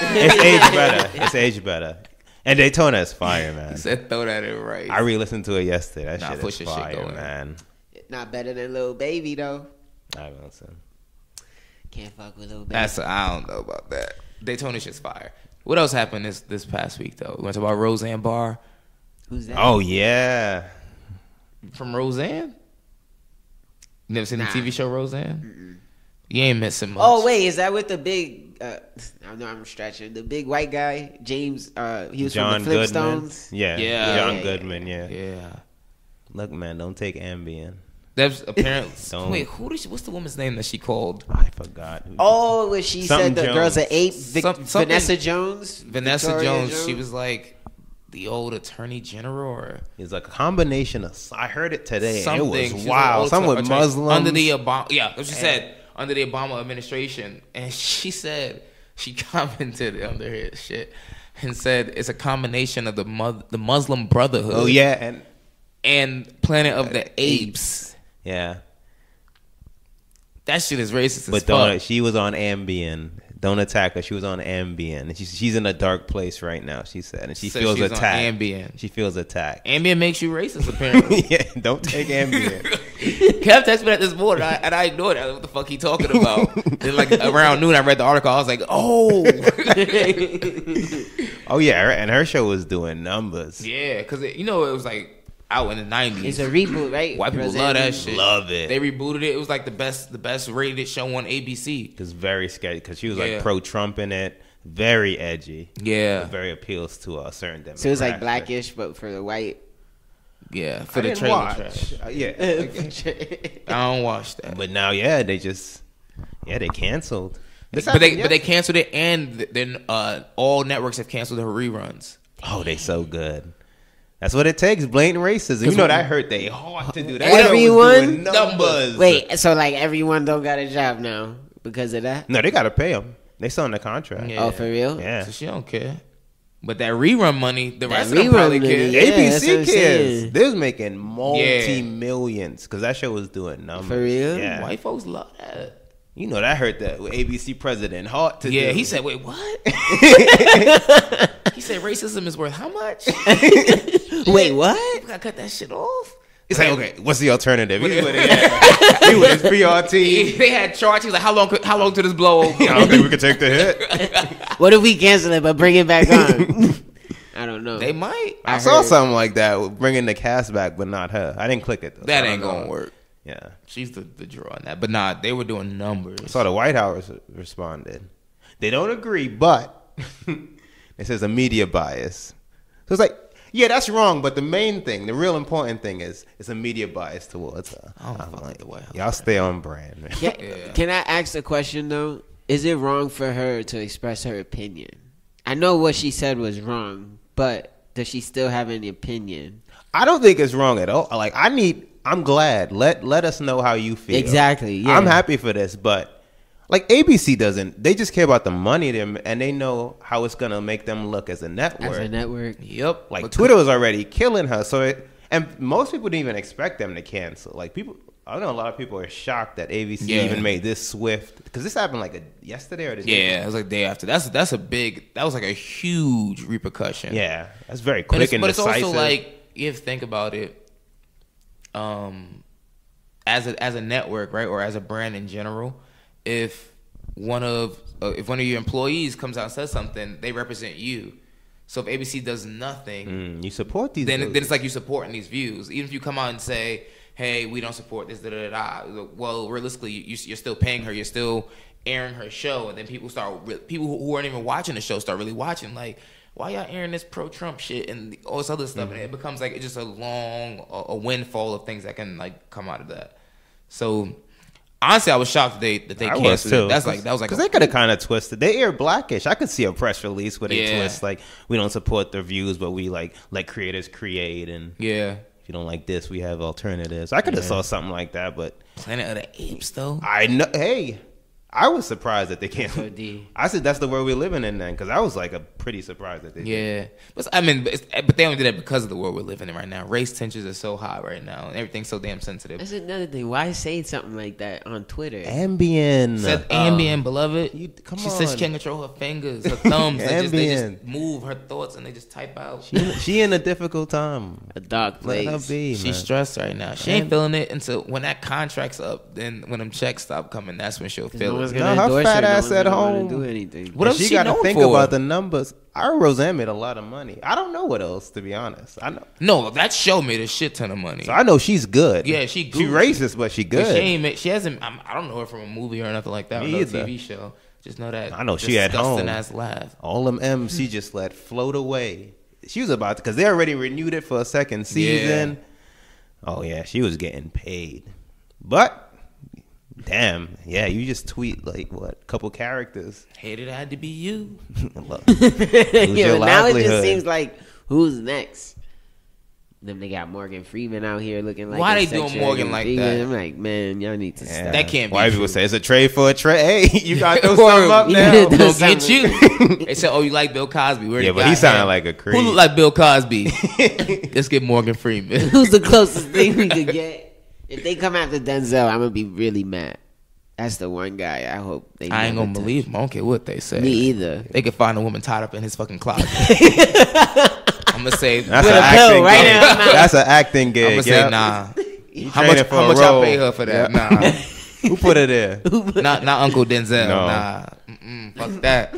it's aged better. It's aged better. And Daytona is fire, man. He said throw that in rice. I re-listened to it yesterday. That shit Pusha is fire, shit going. man. Not better than Lil Baby, though. I haven't listened. Can't fuck with Lil Baby. I don't know about that. Daytona shit's fire. What else happened this past week though? We went to about Roseanne Barr. Who's that? Oh yeah. From Roseanne? You never seen the TV show Roseanne? Mm-mm. You ain't missing much. Oh wait, is that with the big? I know I'm stretching. The big white guy, James. He was John from the Goodman. Flintstones. Yeah. John Goodman. Yeah. Yeah. Look, man, don't take Ambien. That's apparently. Don't. Wait, what's the woman's name that she called? I forgot. Oh, when she Something said the Jones. girls are ape. Something- Vanessa Jones. Vanessa Victoria Jones. She was like the old attorney general or It's like a combination of. I heard it today. something. It She was like wow. old Some with attorney- Muslims. under the Obama. Yeah, that's what she said. Under the Obama administration, and she said she commented under his shit and said it's a combination of the Muslim Brotherhood. Oh yeah, and Planet of the Apes. yeah. That shit is racist But as fuck. she was on Ambien. Don't attack her. She was on Ambien. And she's in a dark place right now, she said. And she So feels she's on attacked. Ambien. She feels attacked. Ambien makes you racist, apparently. Yeah, don't take Ambien. Kev texted me that this morning, and I ignored it. I was like, what the fuck he talking about? Then, like, around noon, I read the article. I was like, oh. Oh, yeah. And her show was doing numbers. Yeah, because, it was like out in the 90s. It's a reboot, right? White people Roseanne love that reboot. shit. Love it. They rebooted it. It was like the best rated show on ABC. It's very scary because she was Yeah. like pro-Trump in it. Very edgy. Yeah. It very appeals to a certain demographic. So it was like Blackish, but for the white. Yeah, for I the didn't trailer watch. trash. Yeah. I don't watch that. But now, yeah, they canceled. But they canceled it, and then all networks have canceled her reruns. Oh, they so good. That's what it takes. Blatant racism. You know that hurt they hard to do. That Everyone? show was doing numbers. Wait, so like everyone don't got a job now because of that? No, they gotta pay them. They still in the contract. Yeah. Oh, for real? Yeah. So she don't care. But that rerun money, the That rest of them rerun probably money, care. yeah. that's what I'm ABC kids, saying. they was making multi-millions because that show was doing numbers. For real? Yeah. White folks love that. You know that hurt that with ABC president hard to do. Yeah, he said, wait, what? He said racism is worth how much? Wait, what? We gotta cut that shit off. It's like, okay, what's the alternative? He with his PR team. They had charts. He's like, how long till this blow over? I don't think we could take the hit. What if we cancel it but bring it back on? I don't know. They might. I saw something like that, with bringing the cast back, but not her. I didn't click it though. That so I ain't don't know. gonna work. Yeah. She's the draw on that. But nah, they were doing numbers. I saw the White House responded. They don't agree, but it says a media bias. So it's like, yeah, that's wrong, but the main thing, the real important thing is it's a media bias towards her. I don't fuck with the White House. Y'all stay on brand, man. Can I ask a question though? Is it wrong for her to express her opinion? I know what she said was wrong, but does she still have an opinion? I don't think it's wrong at all. Like, I'm glad. Let us know how you feel. Exactly. Yeah. I'm happy for this, but like ABC doesn't. They just care about the money, and they know how it's gonna make them look as a network. As a network. Yep. Like Twitter was already killing her, and most people didn't even expect them to cancel. Like people, I know a lot of people are shocked that ABC Yeah. even made this swift, because this happened like yesterday or the day. Yeah, it was like day after. That was like a huge repercussion. Yeah, that's very quick and but it's decisive. also like, you have to think about it, as a network, right, or as a brand in general. If one of your employees comes out and says something, they represent you. So if ABC does nothing, you support these. then it's like you supporting these views. Even if you come out and say, "Hey, we don't support this," da da da. Well, realistically, you're still paying her. You're still airing her show, and then people who aren't even watching the show start really watching. Like, why y'all airing this pro-Trump shit and all this other stuff? And it becomes like it's just a windfall of things that can like come out of that. So honestly, I was shocked that they canceled it. That was like because they could have kind of twisted. They air Blackish. I could see a press release where they Yeah. twist like, we don't support their views, but we like let creators create, and yeah. if you don't like this, we have alternatives. I could have saw something like that, but Planet of the Apes though. I know. Hey, I was surprised that they canceled. SOD. I said that's the world we're living in then, because I was like pretty surprised that they. Yeah, but I mean, but they only did that because of the world we're living in right now. Race tensions are so high right now, and everything's so damn sensitive. That's another thing. Why say something like that on Twitter? Ambien. Said Ambien, beloved. come she says she on. can't control her fingers, her thumbs. they Ambien. just move her thoughts and they just type out. She in a difficult time. A dark Let place. her be. She's man. stressed right now. She ain't feeling it until when that contract's up. Then when them checks stop coming, that's when she'll No feel one's it. gonna No, her endorse fat her. ass no at one's gonna home. wanna do anything. What else she she got to known think for? about the numbers. Our Roseanne made a lot of money. I don't know what else, to be honest. I know. No, that show made a shit ton of money. So I know she's good. Yeah, she She goofy. racist, but she But good. she hasn't. I don't know her from a movie or nothing like that. Me or no either. TV show. Just know that. I know she at home. Disgusting ass laugh. All them M's she just let float away. She was about to, because they already renewed it for a second season. Oh yeah, she was getting paid. But damn, yeah, you just tweet like what, couple characters. Hated it had to be you. Look, Yeah, your but now it livelihood. just seems like who's next? Then they got Morgan Freeman out here looking like Why a they doing sexual Morgan like Freeman. that? I'm like, man, y'all need to Yeah. stop. That can't be Why true. people say it's a trade for a trade? Hey, you got those Word. something up Yeah, now. that's Don't something. get you. They said, "Oh, you like Bill Cosby?" Where Yeah, the but he guy sounded at? like a creep. Who look like Bill Cosby? Let's get Morgan Freeman. Who's the closest thing we could get? If they come after Denzel, I'm gonna be really mad. That's the one guy I hope they. I ain't never gonna touch. believe him. I don't care what they say. Me either. They could find a woman tied up in his fucking closet. I'm gonna say, That's With an a pill acting right gig. in her mouth. That's an acting gig. I'm gonna say, nah. You How training much? for How a much I role. pay her for that? Yeah. Nah. Who put it there? not Uncle Denzel. No. Nah. Fuck that.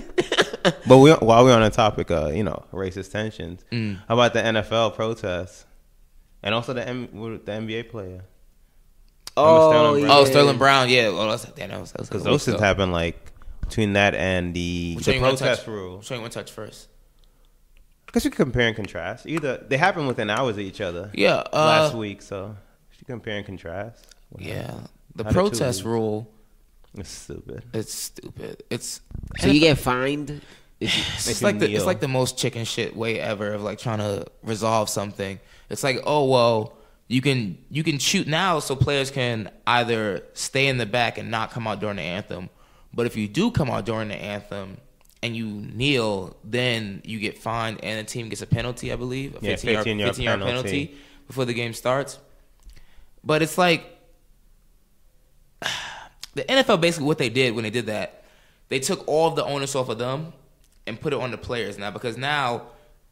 But while we're on the topic of, racist tensions, how about the NFL protests? And also the NBA player. Oh, Sterling yeah. Oh, Sterling Brown. Yeah. Well, that was Because those things happen like between that and the protest rule. Show you one touch first. Because you can compare and contrast. Either they happen within hours of each other. Yeah. Last week, so you compare and contrast. Yeah. The How the protest two- rule. It's stupid. It's stupid. It's So you get fined. If you, it's you like kneel. the most chicken shit way ever of like trying to resolve something. It's like, oh well, you can shoot now so players can either stay in the back and not come out during the anthem. But if you do come out during the anthem and you kneel, then you get fined and the team gets a penalty, I believe. A 15-yard penalty before the game starts. But it's like the NFL basically what they did when they did that, they took all of the onus off of them and put it on the players now, because now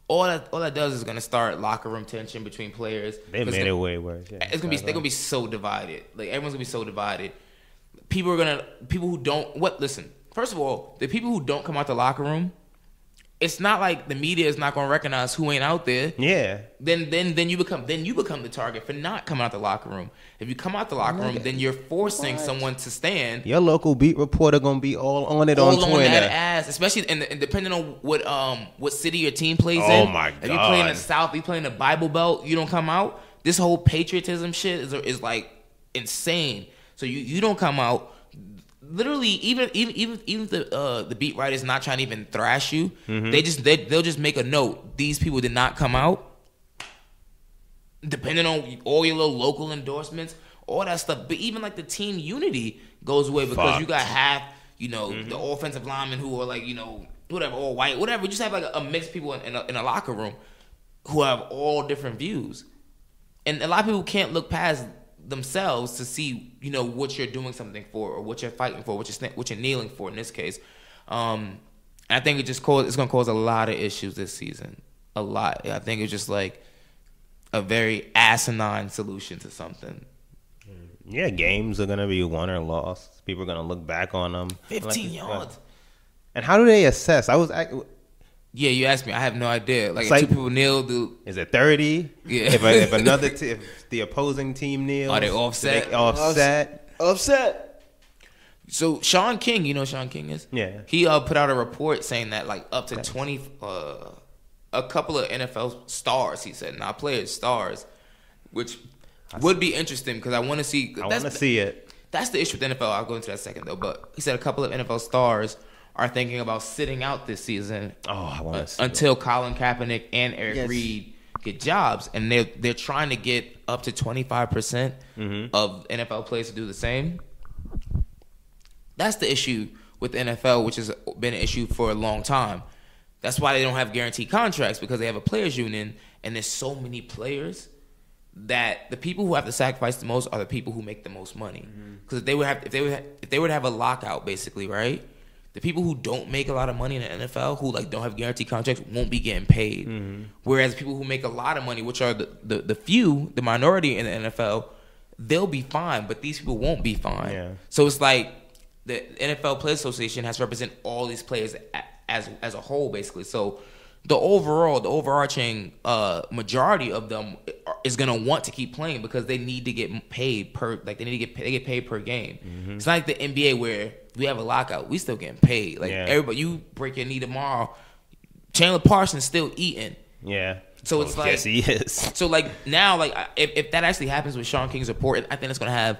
all that does is going to start locker room tension between players. They made it way worse. Yeah, They're gonna be so divided. Like everyone's gonna be so divided. People who don't listen. First of all, the people who don't come out the locker room, it's not like the media is not gonna recognize who ain't out there. Yeah. Then you become the target for not coming out the locker room. If you come out the locker room, then you're forcing someone to stand. Your local beat reporter gonna be all on it on All Twitter. on that ass, especially and depending on what city your team plays Oh in. my If you play in the God. South, you play in the Bible Belt, you don't come out. This whole patriotism shit is like insane. So you don't come out. Literally, even the beat writers not trying to even thrash you. They'll just make a note. These people did not come out. Depending on all your little local endorsements, all that stuff. But even like the team unity goes away because you got half, the offensive linemen who are like, whatever, all white, whatever. You just have like a mixed people in a locker room who have all different views. And a lot of people can't look past themselves to see, you know, what you're doing something for, or what you're fighting for, what you're kneeling for in this case. I think it's going to cause a lot of issues this season. A lot. I think it's just like a very asinine solution to something. Yeah, games are gonna be won or lost. People are gonna look back on them. 15 yards. And how do they assess? Yeah, you asked me. I have no idea. Like, if like, two people kneel, is it 30? Yeah. If if the opposing team kneels, are they offset? do they offset. Offset. So Sean King, you know who Sean King is? Yeah. He put out a report saying that like up to 20, a couple of NFL stars, he said, not players, stars, which would be interesting because I want to see. I want to see it. That's the issue with the NFL. I'll go into that second though. But he said a couple of NFL stars are thinking about sitting out this season. Oh, I want to see until Colin Kaepernick and Eric Reed get jobs, and they're trying to get up to 25% of NFL players to do the same. That's the issue with the NFL, which has been an issue for a long time. That's why they don't have guaranteed contracts, because they have a players union, and there's so many players that the people who have to sacrifice the most are the people who make the most money. Because if they were to have a lockout, basically, right? The people who don't make a lot of money in the NFL, who like don't have guaranteed contracts, won't be getting paid. Whereas people who make a lot of money, which are the few, the minority in the NFL, they'll be fine, but these people won't be fine. Yeah. So it's like the NFL Players Association has to represent all these players as a whole, basically. So the overarching majority of them is gonna want to keep playing because they need to get paid they get paid per game. It's not like the NBA where we have a lockout, we still getting paid. Like everybody, you break your knee tomorrow, Chandler Parsons still eating. Yeah. So it's like, yes, he is. So like now, like if that actually happens with Sean King's report, I think it's gonna have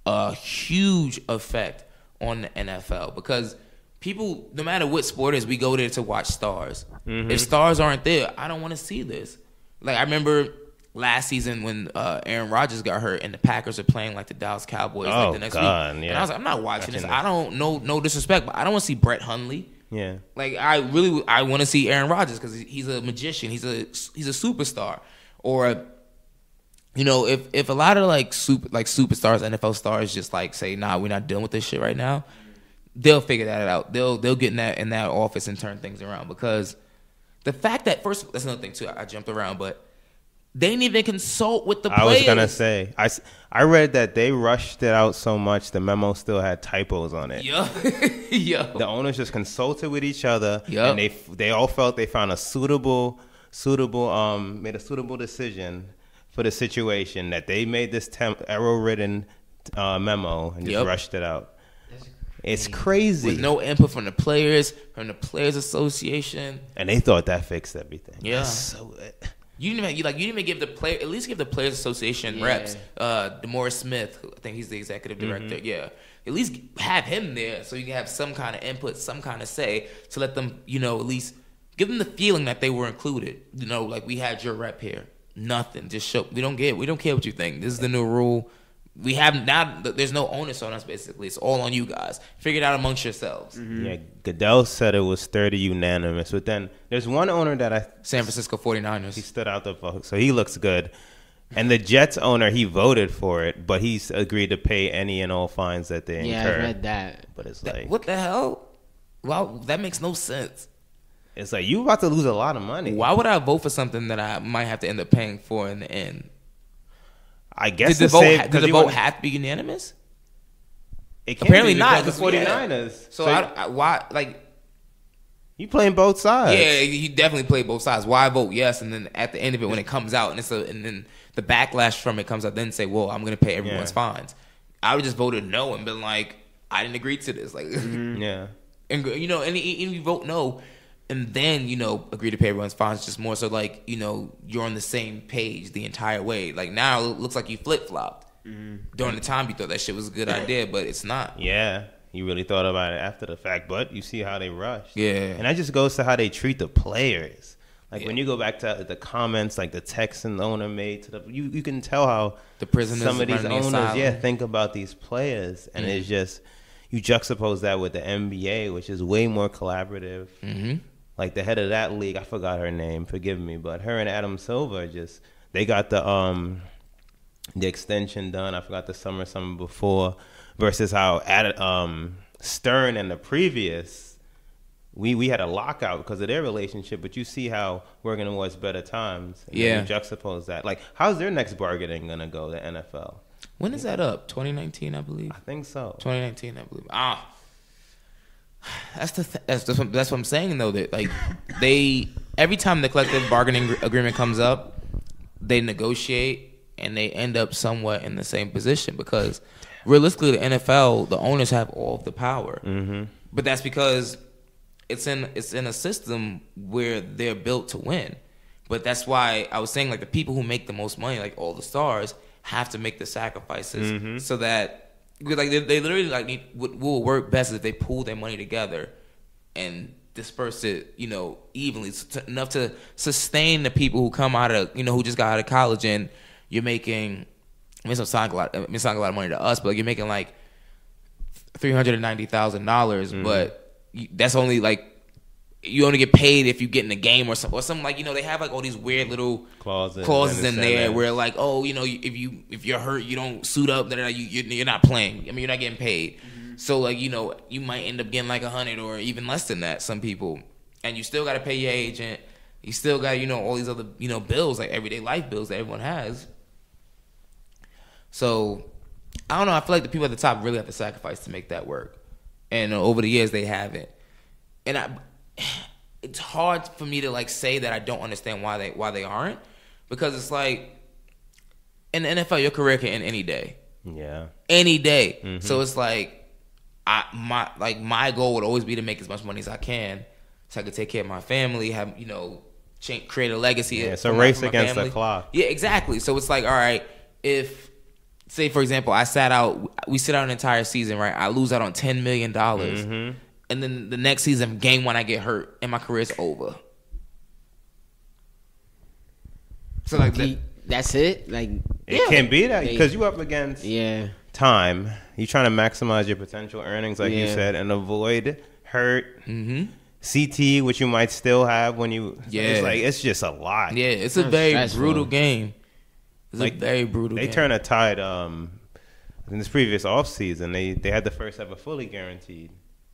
a huge effect on the NFL because people, no matter what sport it is, we go there to watch stars. If stars aren't there, I don't want to see this. Like I remember last season when Aaron Rodgers got hurt and the Packers are playing like the Dallas Cowboys like the next week. Yeah. And I was like, I'm not watching this. I don't know, no disrespect, but I don't want to see Brett Hundley. Yeah. Like I want to see Aaron Rodgers because he's a magician. He's a superstar. Or you know, if a lot of superstars, NFL stars, just like say, nah, we're not dealing with this shit right now, they'll figure that out. They'll get in that office and turn things around because the fact that first, that's another thing too. I jumped around, but they didn't even consult with the players. I was gonna say, I read that they rushed it out so much the memo still had typos on it. Yeah. The owners just consulted with each other, and they all felt they found made a suitable decision for the situation, that they made this error-ridden memo and just rushed it out. It's crazy. With no input from the Players Association. And they thought that fixed everything. Yeah. So, you didn't even give the player, at least give the Players Association reps. DeMaurice Smith, I think he's the executive director. Yeah. At least have him there so you can have some kind of input, some kind of say to let them, you know, at least give them the feeling that they were included. You know, like we had your rep here. Nothing. Just show. We don't care what you think. This is the new rule. We have now. There's no onus on us. Basically, it's all on you guys. Figure it out amongst yourselves. Yeah, Goodell said it was 30 unanimous, but then there's one owner that San Francisco 49ers. He stood out the vote, so he looks good. And the Jets owner, he voted for it, but he's agreed to pay any and all fines that they incur. Yeah, I read that. But it's like, what the hell? Well, that makes no sense. It's like you about to lose a lot of money. Why would I vote for something that I might have to end up paying for in the end? I guess did the vote have to be unanimous? It can Apparently be not. The 49ers. So why? Like, you playing both sides? Yeah, you definitely play both sides. Why vote yes, and then at the end of it, when it comes out, and then the backlash from it comes out, then say, well, I'm going to pay everyone's fines. I would just voted no and been like, I didn't agree to this. Like, yeah, and you know, and you vote no. And then, you know, agree to pay everyone's fines. Just more so like, you know, you're on the same page the entire way. Like now it looks like you flip-flopped. During the time you thought that shit was a good idea, but it's not. Yeah. You really thought about it after the fact, but you see how they rushed. Yeah. And that just goes to how they treat the players. Like when you go back to the comments, like the text the owner made to you can tell how the prisoners, some of these owners, think about these players. And it's just, you juxtapose that with the NBA, which is way more collaborative. Like the head of that league, I forgot her name, forgive me, but her and Adam Silver they got the the extension done. I forgot the summer before, versus how Stern and the previous, we had a lockout because of their relationship. But you see how working towards better times. And then you juxtapose that. Like, how's their next bargaining gonna go? The NFL. When is that up? 2019, I believe. I think so. 2019, I believe. That's what I'm saying though. That like every time the collective bargaining agreement comes up, they negotiate and they end up somewhat in the same position because realistically, the NFL, the owners have all of the power. Mm-hmm. But that's because it's in a system where they're built to win. But that's why I was saying like the people who make the most money, like all the stars, have to make the sacrifices so that. Like they literally like will work best if they pool their money together and disperse it, evenly enough to sustain the people who come out of who just got out of college and you're making. I mean, it's not a lot of money to us, but like you're making like $390,000, but that's only like. You only get paid if you get in a game or something like they have like all these weird little clauses in there where like if you're hurt you don't suit up you're not playing. I mean you're not getting paid. So like you might end up getting like 100 or even less than that. Some people, and you still got to pay your agent. You still got all these other bills like everyday life bills that everyone has. So I don't know. I feel like the people at the top really have to sacrifice to make that work, and over the years they haven't. And it's hard for me to like say that I don't understand why they aren't, because it's like in the NFL your career can end any day. Yeah. Any day. Mm-hmm. So it's like my goal would always be to make as much money as I can so I could take care of my family, have create a legacy. Yeah, it's a race against the clock. Yeah, exactly. So it's like, all right, if say for example we sit out an entire season, right? I lose out on $10 million. Mm-hmm. And then the next season, game 1, I get hurt, and my career's over. So like that's it. Like it can be that because you up against time. You're trying to maximize your potential earnings, like you said, and avoid hurt. Mm-hmm. CT, which you might still have when you. It's like it's just a lot. Yeah, it's a very brutal game. It's like, a very brutal. They game. Turn a tide. In this previous offseason, they had the first ever fully guaranteed.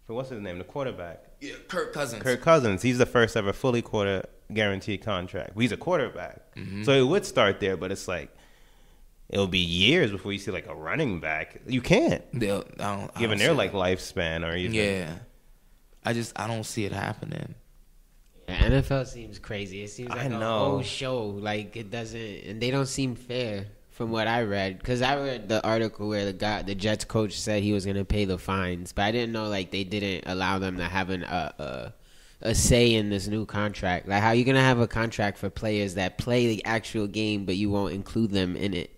For what's his name? The quarterback. Yeah, Kirk Cousins. Kirk Cousins. He's the first ever fully guaranteed contract. He's a quarterback. Mm-hmm. So it would start there, but it's like it'll be years before you see like a running back. You can't. Given their like lifespan or even. Yeah. I don't see it happening. Yeah, NFL seems crazy. It seems like a whole show. Like it doesn't, and they don't seem fair. From what I read, because I read the article where the Jets coach said he was going to pay the fines, but I didn't know like they didn't allow them to have a say in this new contract. Like how you going to have a contract for players that play the actual game, but you won't include them in it?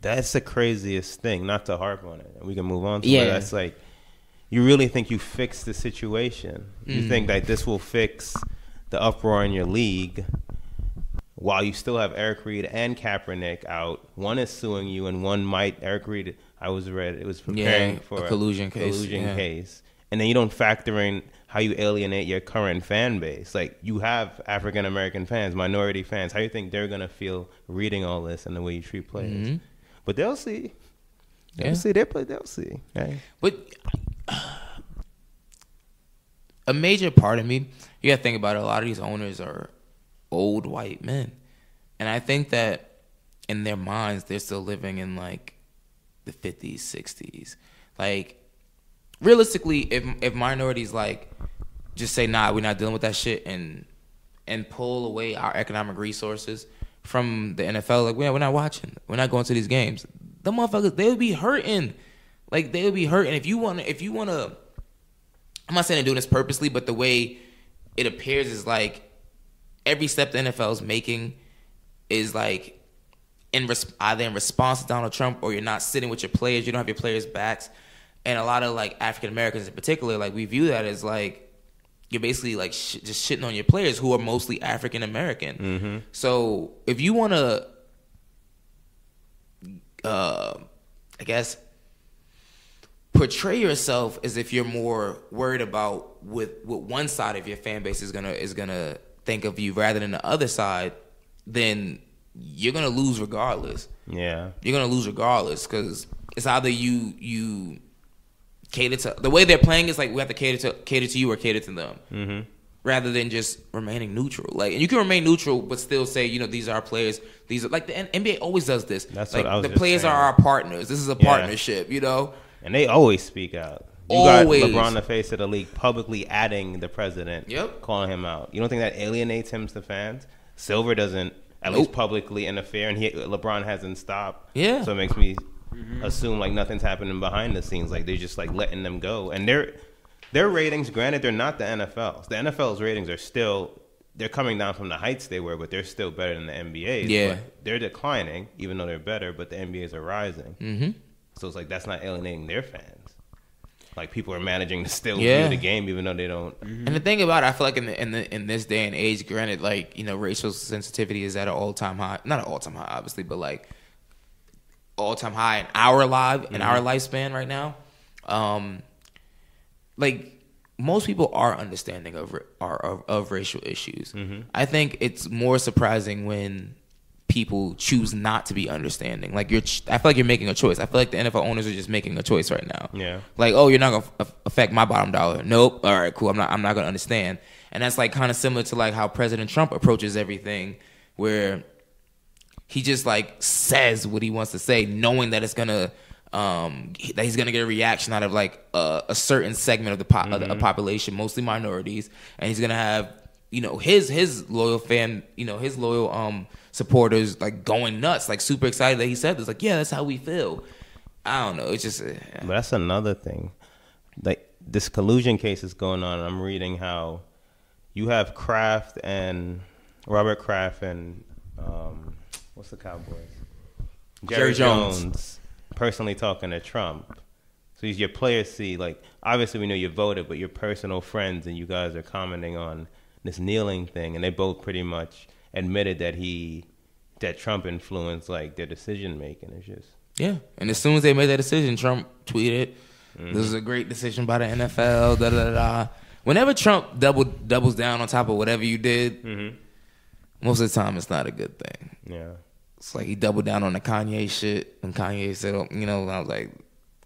That's the craziest thing. Not to harp on it, we can move on to it. That's like you really think you fixed the situation. You think that this will fix the uproar in your league. While you still have Eric Reed and Kaepernick out, one is suing you, and one might. Eric Reed, it was preparing for a collusion case, and then you don't factor in how you alienate your current fan base. Like you have African American fans, minority fans. How do you think they're gonna feel reading all this and the way you treat players? Mm-hmm. But they'll see. They'll see. They'll see. Right? But a major part of me, you gotta think about it. A lot of these owners are old white men, and I think that in their minds they're still living in like the 50s, 60s. Like realistically, if minorities like just say nah, we're not dealing with that shit and pull away our economic resources from the NFL, like we're not watching, we're not going to these games, the motherfuckers, they would be hurting. Like they would be hurting. If you wanna, I'm not saying they're doing this purposely, but the way it appears is like every step the NFL is making is like either in response to Donald Trump, or you're not sitting with your players, you don't have your players' backs. And a lot of like African Americans in particular, like we view that as like you're basically like just shitting on your players who are mostly African American. Mm-hmm. So if you want to, I guess, portray yourself as if you're more worried about what one side of your fan base is gonna think of you rather than the other side, then you're gonna lose regardless. Yeah. You're gonna lose regardless because it's either you cater to the way they're playing is like we have to cater to you or cater to them. Mm-hmm. Rather than just remaining neutral. Like, and you can remain neutral, but still say, these are our players. These are like the NBA always does this. That's like what I was the just players saying. are our partners. This is a partnership, And they always speak out. You Always. got LeBron, the face of the league, publicly adding the president, calling him out. You don't think that alienates him to fans? Silver doesn't at least publicly interfere, and LeBron hasn't stopped. Yeah. So it makes me assume like nothing's happening behind the scenes. Like they're just like letting them go, and their ratings. Granted, they're not the NFL's. The NFL's ratings are still they're coming down from the heights they were, but they're still better than the NBA's. Yeah. But they're declining, even though they're better. But the NBA's are rising. Mm-hmm. So it's like that's not alienating their fans. Like people are managing to still view the game even though they don't. And the thing about it, I feel like in this day and age, granted, like racial sensitivity is at an all time high. Not an all time high, obviously, but like all time high in our lifespan right now. Like most people are understanding of racial issues. Mm-hmm. I think it's more surprising when people choose not to be understanding. Like I feel like you're making a choice. I feel like the NFL owners are just making a choice right now. Yeah. Like, oh, you're not gonna affect my bottom dollar. Nope. All right, cool. I'm not gonna understand. And that's like kind of similar to like how President Trump approaches everything, where he just like says what he wants to say, knowing that it's gonna that he's gonna get a reaction out of like a certain segment of the of the population, mostly minorities, and he's gonna have his loyal fan, his loyal supporters like going nuts, like super excited that he said this. Like, yeah, that's how we feel. I don't know. It's just. But that's another thing. Like this collusion case is going on. I'm reading how you have Robert Kraft and what's the Cowboys? Jerry Jones personally talking to Trump. So your players see, like, obviously we know you voted, but your personal friends and you guys are commenting on this kneeling thing, and they both pretty much admitted that Trump influenced like their decision making. It's just and as soon as they made that decision, Trump tweeted, "This is a great decision by the NFL." Da da da. Whenever Trump doubles down on top of whatever you did, most of the time it's not a good thing. Yeah, it's like he doubled down on the Kanye shit, and Kanye said, I was like,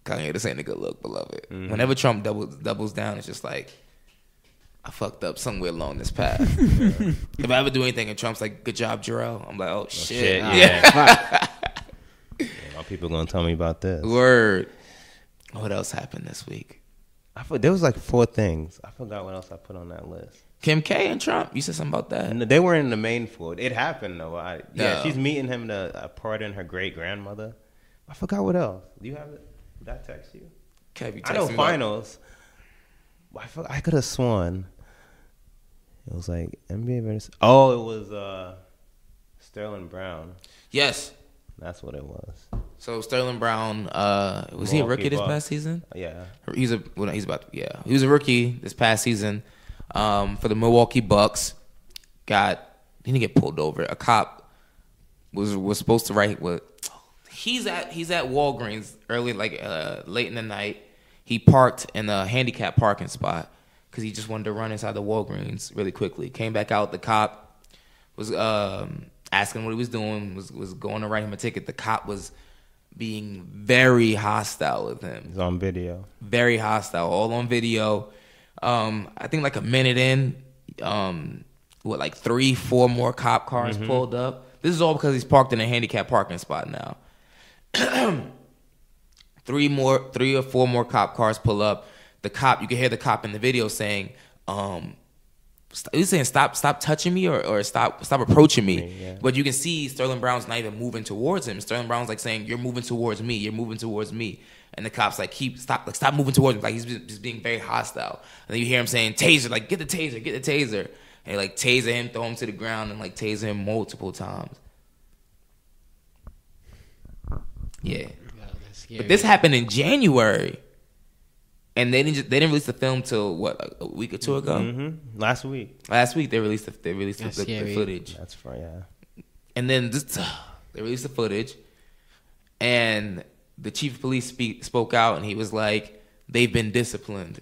Kanye, this ain't a good look, beloved. Whenever Trump doubles down, it's just like, I fucked up somewhere along this path. If I ever do anything and Trump's like, good job, Jarrell, I'm like, oh, shit. Yeah. My people gonna tell me about this. Word. What else happened this week? There was like 4 things. I forgot what else I put on that list. Kim K and Trump. You said something about that. No, they weren't in the main 4. It happened though. She's meeting him to pardon her great grandmother. I forgot what else. Do you have it? Did I text you? Kev, you I know texted me finals. I could have sworn it was like NBA versus. Oh, it was Sterling Brown. Yes, that's what it was. So Sterling Brown, was he a rookie this past season? Yeah, he was a rookie this past season for the Milwaukee Bucks. He didn't get pulled over. A cop was supposed to write what. He's at Walgreens early, late in the night. He parked in a handicapped parking spot because he just wanted to run inside the Walgreens really quickly. Came back out. The cop was asking what he was doing. Was going to write him a ticket. The cop was being very hostile with him. It's on video. Very hostile, all on video. I think like a minute in, 3-4 more cop cars pulled up. This is all because he's parked in a handicapped parking spot now. 3 or 4 more cop cars pull up. The cop, you can hear the cop in the video saying, he's saying stop touching me or stop approaching me. Yeah. But you can see Sterling Brown's not even moving towards him. Sterling Brown's like saying, you're moving towards me. And the cop's like, stop moving towards me. Like he's just being very hostile. And then you hear him saying, taser, like get the taser. And they like taser him, throw him to the ground, and like taser him multiple times. Yeah. But this happened in January. And they didn't release the film till what, a week or 2 ago? Mm-hmm. Last week they released the footage. That's right, yeah. And then they released the footage, and the chief of police spoke out, and he was like, "They've been disciplined."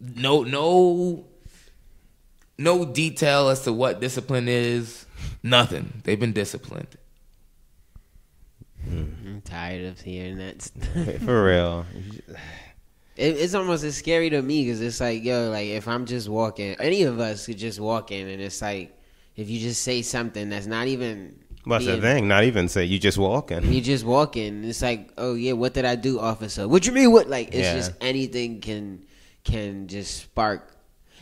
No detail as to what discipline is. Nothing. They've been disciplined. I'm tired of hearing that. For real. It's almost as scary to me because it's like, yo, like if I'm just walking, any of us could just walk in, and it's like if you just say something that's not even. What's the thing? Not even say you just walking. You just walking. It's like, oh yeah, what did I do, officer? What you mean? What? Like it's Yeah. just anything can just spark.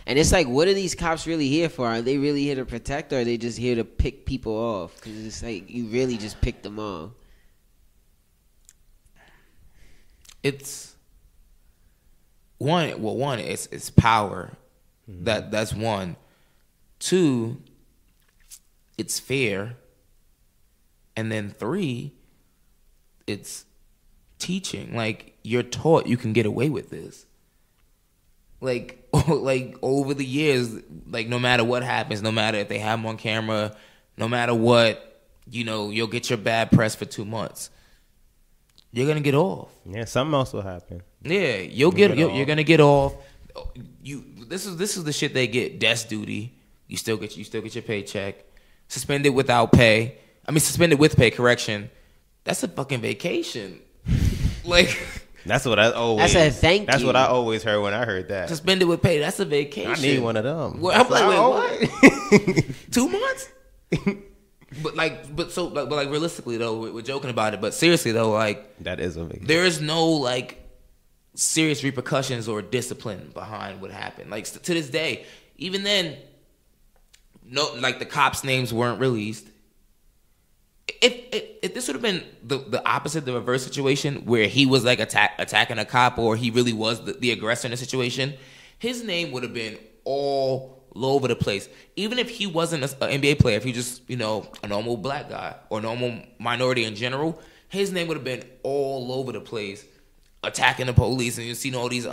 And it's like, what are these cops really here for? Are they really here to protect, or are they just here to pick people off? Because it's like you really just picked them off. It's one. Well, one, it's power. That's one. Two, it's fair. And then three, it's teaching. Like, you're taught you can get away with this. Like over the years, like no matter what happens, no matter if they have them on camera, no matter what, you'll get your bad press for 2 months. You're gonna get off. Yeah, something else will happen. Yeah, you're gonna get off. This is the shit they get. Desk duty. You still get your paycheck. Suspended without pay. I mean, suspended with pay. Correction. That's a fucking vacation. Like. That's what I always. That's a thank you. That's what I always heard when I heard that. Suspended with pay. That's a vacation. I need one of them. Well, I'm like, wait, what? 2 months? But realistically though, we're joking about it. But seriously though, like that is a vacation. There is no like serious repercussions or discipline behind what happened. Like to this day, even then, no, like the cops' names weren't released. If this would have been the opposite, the reverse situation, where he was like attacking a cop, or he really was the aggressor in the situation, his name would have been all over the place. Even if he wasn't an NBA player, if he just a normal black guy or normal minority in general, his name would have been all over the place, attacking the police. And you see all these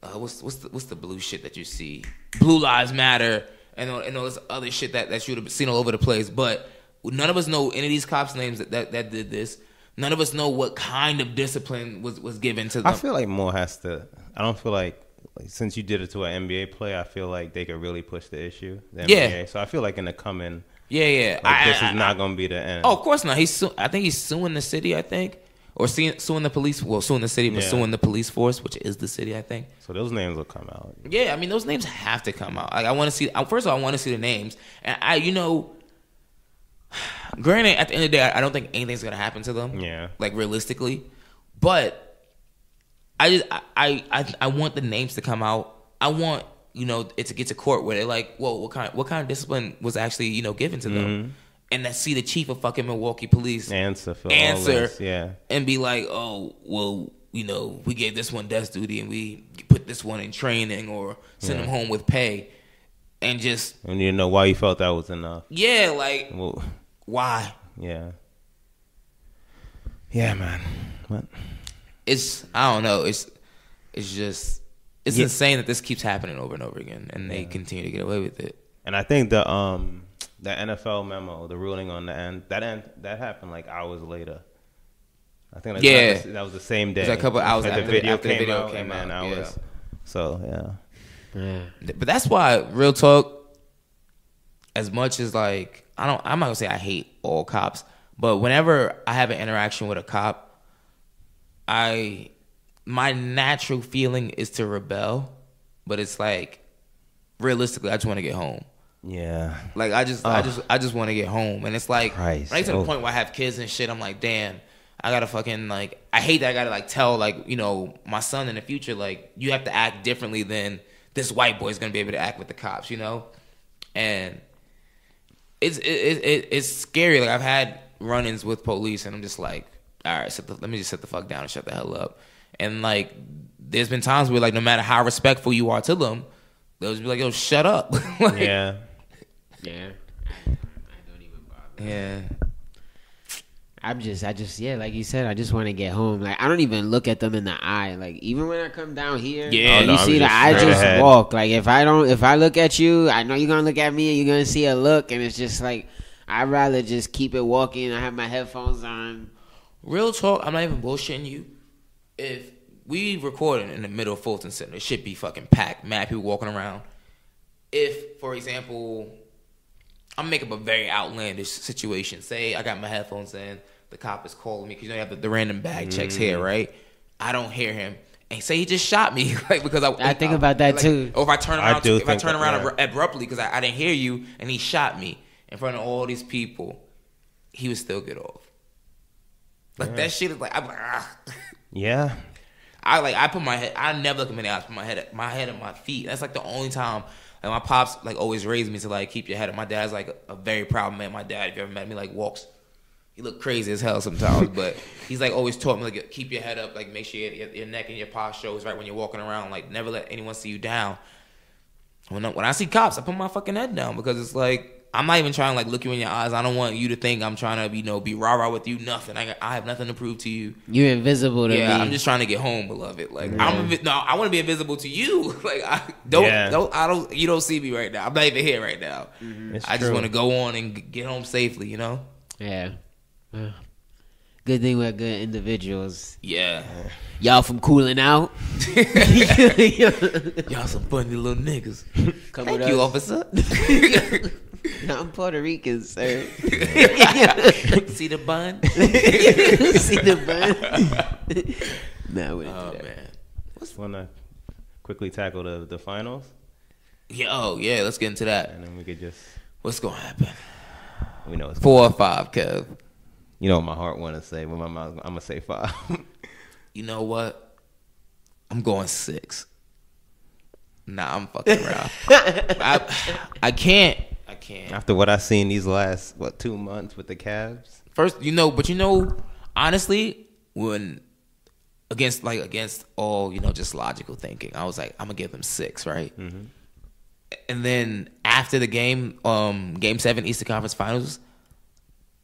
what's the blue shit that you see, Blue Lives Matter, and all this other shit that you would have seen all over the place, but. None of us know any of these cops' names that did this. None of us know what kind of discipline was given to them. I feel like more has to. I don't feel like since you did it to an NBA player, I feel like they could really push the issue. The NBA. So I feel like in the coming. Yeah. This is not going to be the end. Oh, of course not. I think he's suing the city. I think. Or suing the police. Well, suing the city, but suing the police force, which is the city, I think. So those names will come out. Yeah, I mean, those names have to come out. Like, I want to see. First of all, I want to see the names, and granted, at the end of the day, I don't think anything's gonna happen to them. Yeah. Like realistically, but I want the names to come out. I want it to get to court where they're like, whoa, what kind of discipline was actually given to them, and to see the chief of fucking Milwaukee Police answer all this, and be like, oh well, we gave this one desk duty and we put this one in training or send him home with pay. And just... And you know why you felt that was enough. Yeah, like... Well, why? Yeah. Yeah, man. What? It's... I don't know. It's just... It's insane that this keeps happening over and over again. And they continue to get away with it. And I think the NFL memo, the ruling on the end, that happened like hours later. I think that was the same day. It was a couple hours after the video came out. And hours. So, yeah. Yeah. But that's why, real talk, as much as like I'm not gonna say I hate all cops, but whenever I have an interaction with a cop, my natural feeling is to rebel, but it's like realistically I just want to get home. Yeah. Like I just want to get home, and it's like Christ. when I get to the point where I have kids and shit, I'm like, damn, I gotta fucking like I hate that I gotta like tell like my son in the future like you have to act differently than this white boy's gonna be able to act with the cops, and it's scary. Like I've had run-ins with police, and I'm just like, all right, let me just sit the fuck down and shut the hell up. And like, there's been times where like, no matter how respectful you are to them, they'll just be like, yo, shut up. Like, yeah. I don't even bother. Yeah. I just, like you said, I just want to get home. Like, I don't even look at them in the eye. Like, even when I come down here, you see that I just walk. Like, if I look at you, I know you're going to look at me and you're going to see a look. And it's just like, I'd rather just keep it walking. I have my headphones on. Real talk, I'm not even bullshitting you. If we recording in the middle of Fulton Center, it should be fucking packed. Mad people walking around. If, for example, I'm making up a very outlandish situation. Say I got my headphones in, the cop is calling me because you know you have the random bag checks here, right? I don't hear him, and say he just shot me, like because I think about that like, too. Or if I turn around, abruptly because I didn't hear you, and he shot me in front of all these people, he would still get off. Like that shit is like I'm like Yeah. I put my head. I never look at my eyes. Put my head at my feet. That's like the only time. Like my pops like always raised me to like keep your head up. My dad's like a very proud man. My dad, if you ever met me, like walks. He look crazy as hell sometimes, but he's like always taught me like keep your head up. Like make sure your neck and your posture is right when you're walking around. Like never let anyone see you down. When I see cops, I put my fucking head down because it's like. I'm not even trying to like look you in your eyes. I don't want you to think I'm trying to be rah-rah with you. Nothing. I have nothing to prove to you. You're invisible to me. Yeah, I'm just trying to get home, beloved. Like I want to be invisible to you. Like you don't see me right now. I'm not even here right now. Mm-hmm. I just want to go on and get home safely. You know. Yeah. Good thing we're good individuals. Yeah. Y'all from cooling out. Y'all some funny little niggas. Come Thank with you, us. officer. I'm Puerto Rican, sir. See the bun? See the bun? Nah, we didn't do that. Man. Want to quickly tackle the finals? Yeah, let's get into that. And then we could just... What's going to happen? We know it's 4 or 5, Kev. You know what my heart want to say, but my mouth, I'm going to say 5. You know what? I'm going 6. Nah, I'm fucking around. I can't. After what I've seen these last, 2 months with the Cavs? First, honestly, when against all, just logical thinking, I was like, I'm going to give them 6, right? Mm-hmm. And then after the game 7 Eastern Conference Finals,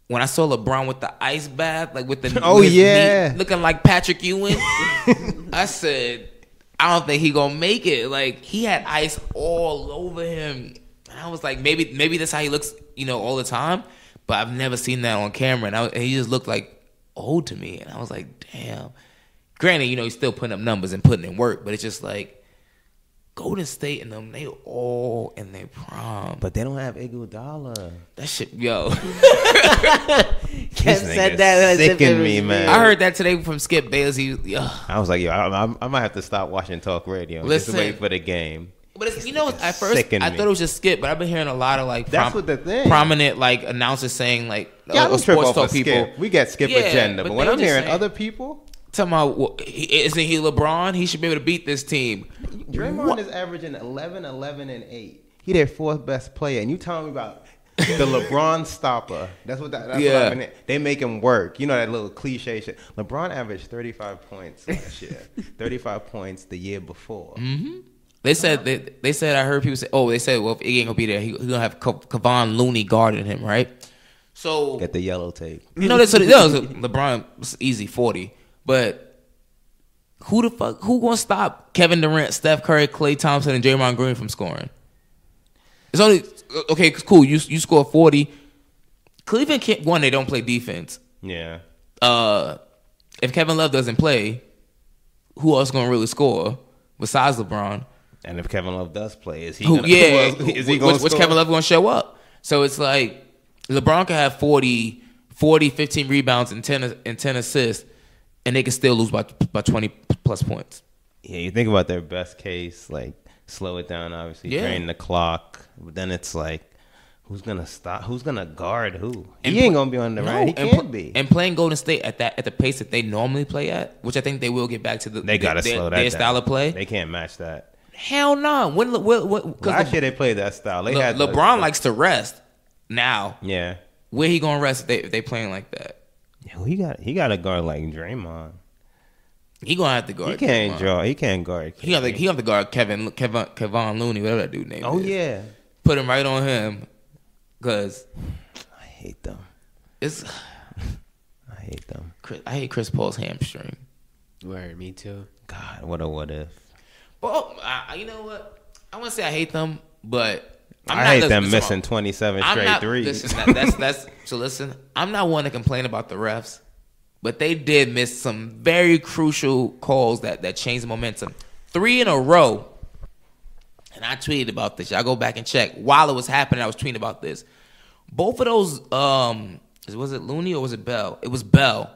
when I saw LeBron with the ice bath, like with the knee, looking like Patrick Ewing, I said, I don't think he gonna make it. Like he had ice all over him, and I was like, maybe that's how he looks, all the time. But I've never seen that on camera, and he just looked like old to me, and I was like, damn. Granted, he's still putting up numbers and putting in work, but it's just like Golden State and them, they all in their prime. But they don't have Iguodala. That shit, yo. Kev said that sickened me, man. I heard that today from Skip Bayless. I was like, yo, I might have to stop watching talk radio. Listen, just wait for the game. But at first I thought it was just Skip, but I've been hearing a lot of like that's what the thing. Prominent like announcers saying like sports talk people. Skip. We get Skip agenda, but when I'm hearing other people talking about isn't he LeBron? He should be able to beat this team. Draymond is averaging 11, 11, and 8. He their 4th best player, and you telling me about the LeBron stopper? That's what they make him work. You know that little cliche shit. LeBron averaged 35 points last year, 35 points the year before. Mm-hmm. They said I heard people say, well, if he ain't gonna be there, he gonna have Kevon Looney guarding him, right? So get the yellow tape. LeBron was easy 40, but who gonna stop Kevin Durant, Steph Curry, Klay Thompson, and Draymond Green from scoring? It's only okay. Cool. You score 40. Cleveland can't. One, they don't play defense. Yeah. If Kevin Love doesn't play, who else gonna really score besides LeBron? And if Kevin Love does play, is he gonna score? Which Kevin Love gonna show up? So it's like LeBron can have 40, 15 rebounds and 10 assists, and they can still lose by 20 plus points. Yeah, you think about their best case, like slow it down, obviously, drain the clock. But then it's like, who's gonna stop? Who's gonna guard who? He ain't gonna be on the right. He can't be. And playing Golden State at the pace that they normally play at, which I think they will get back to they gotta slow that their down. Style of play. They can't match that. Hell no. Last year they played that style. LeBron likes to rest now. Yeah. Where he gonna rest if they playing like that? Yeah, he got to guard like Draymond. He gonna have to guard. He can't draw. He can't guard. He have to guard Kevon Looney, whatever that dude name is. Oh yeah. Put him right on him, cause I hate them. I hate them. I hate Chris Paul's hamstring. Word, me too. God, what if? Well, you know what? I want to say I hate them, but I hate them missing 27 straight threes. Listen, I'm not one to complain about the refs, but they did miss some very crucial calls that changed the momentum. 3 in a row, and I tweeted about this. Y'all go back and check. While it was happening, I was tweeting about this. Both of those, was it Looney or was it Bell? It was Bell.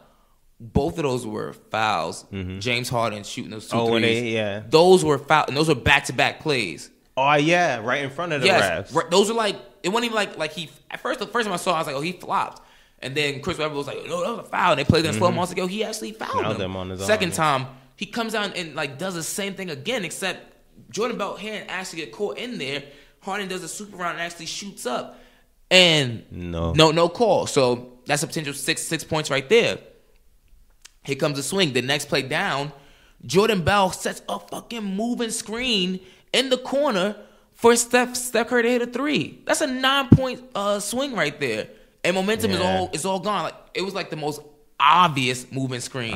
Both of those were fouls. James Harden shooting those two threes. Those were foul, and those were back-to-back plays. Oh yeah, right in front of the refs. Those are like, it wasn't even like he. At first, the first time I saw it, I was like, oh, he flopped. And then Chris Webber was like, no, that was a foul. And they played in slow mo. I was like, yo, he actually fouled him. On his Second time, he comes out and like does the same thing again, except Jordan Bell hand actually get caught in there. Harden does a super round and actually shoots up. And no call. So that's a potential six points right there. Here comes the swing. The next play down, Jordan Bell sets a fucking moving screen in the corner for Steph Curry to hit a three. That's a 9-point swing right there. And momentum is all gone. Like it was like the most obvious moving screen.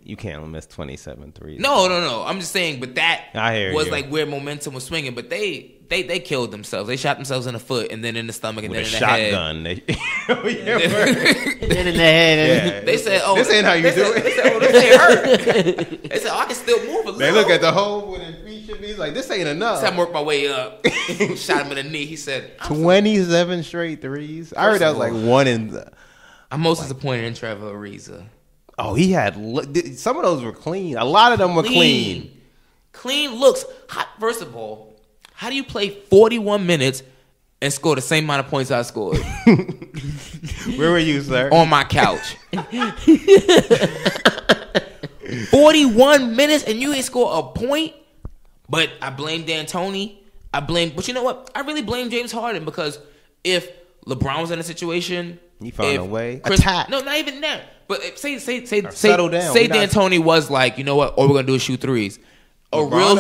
You can't miss 27 threes. No. I'm just saying, but that was you. like where momentum was swinging. But they killed themselves. They shot themselves in the foot and then in the stomach and with then in the shotgun. head. Then in the head. Yeah. They said, "Oh, this ain't how you do it." They said, "Oh, this ain't hurt." They said, "Oh, I can still move a little." They look at the hole where the feet should be. He's like, "This ain't enough." So I worked my way up. Shot him in the knee. He said, 27 straight threes. I heard that was like one in. I'm most disappointed in Trevor Ariza. Oh, he had some of those were clean. A lot of them were clean. Clean looks. First of all, how do you play 41 minutes and score the same amount of points I scored? Where were you, sir? On my couch. 41 minutes and you ain't score a point? But I blame D'Antoni. But you know what? I really blame James Harden because if LeBron was in a situation, he found a way. Attack. No, not even that. But say settle down. Say D'Antoni was like, you know what? All we're gonna do is shoot threes. A real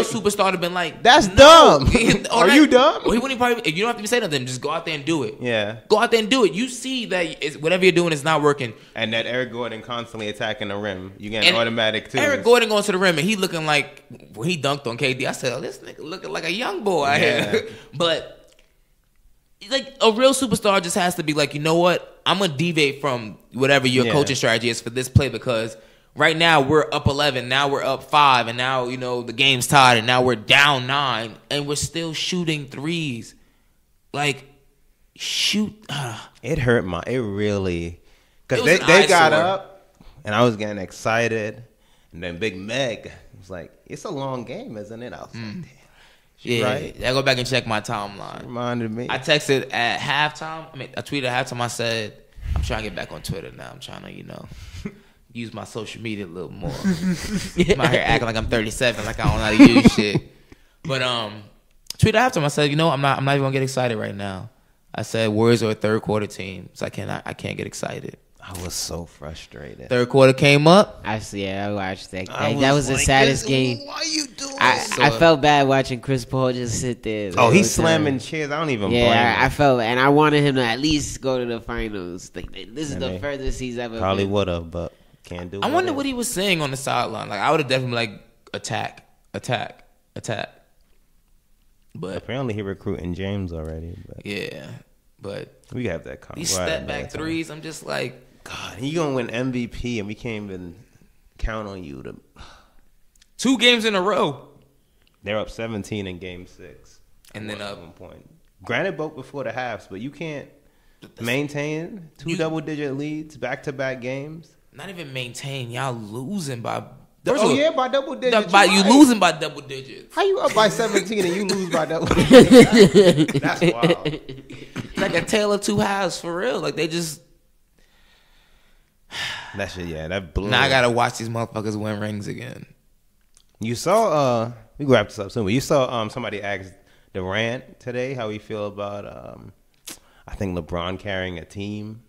superstar would have been like, that's dumb. Are you dumb? Or he wouldn't probably. You don't have to say nothing. Just go out there and do it. Yeah. Go out there and do it. You see that whatever you're doing is not working. And that Eric Gordon constantly attacking the rim. You get an automatic too. Eric Gordon going to the rim and he looking like when he dunked on KD. I said, oh, this nigga looking like a young boy. Yeah. But like a real superstar just has to be like, you know what? I'm gonna deviate from whatever your coaching strategy is for this play because right now we're up 11, now we're up 5, and now the game's tied, and now we're down 9, and we're still shooting threes. Like shoot, it hurt it really because they got up, and I was getting excited, and then Big Meg was like, "It's a long game, isn't it?" I was like, "Damn." Yeah, right. I go back and check my timeline. Reminded me. I texted at halftime. I tweeted at halftime. I said, I'm trying to get back on Twitter now. I'm trying to, use my social media a little more. I'm out here acting like I'm 37, like I don't know how to use shit. But tweeted at halftime. I said, I'm not even gonna get excited right now. I said, Warriors are a third quarter team, so I can't get excited. I was so frustrated. Third quarter came up. I watched that. That was the saddest game. Why are you doing I felt bad watching Chris Paul just sit there. Oh, he's slamming chairs. I don't even blame him. I felt, and I wanted him to at least go to the finals. This is the furthest he's ever probably been. Would have, but can't do it. I wonder what he was saying on the sideline. Like I would have definitely been like attack. But apparently he recruiting James already. But we have that. These step back threes. I'm just like, God, you gonna win MVP, and we can't even count on you to. 2 games in a row. They're up 17 in Game 6, and then up 1 point. Granted, both before the halves, but you can't maintain 2 double-digit leads back-to-back games. Not even maintain. Y'all losing by. By double digits. You losing by double digits. How you up by 17 and you lose by double digits? That's wild. It's like a tale of two halves for real. Like they just. That shit, that blew. Now I gotta watch these motherfuckers win rings again. You saw, we can wrap this up soon, but you saw somebody asked Durant today how he feel about, I think LeBron carrying a team.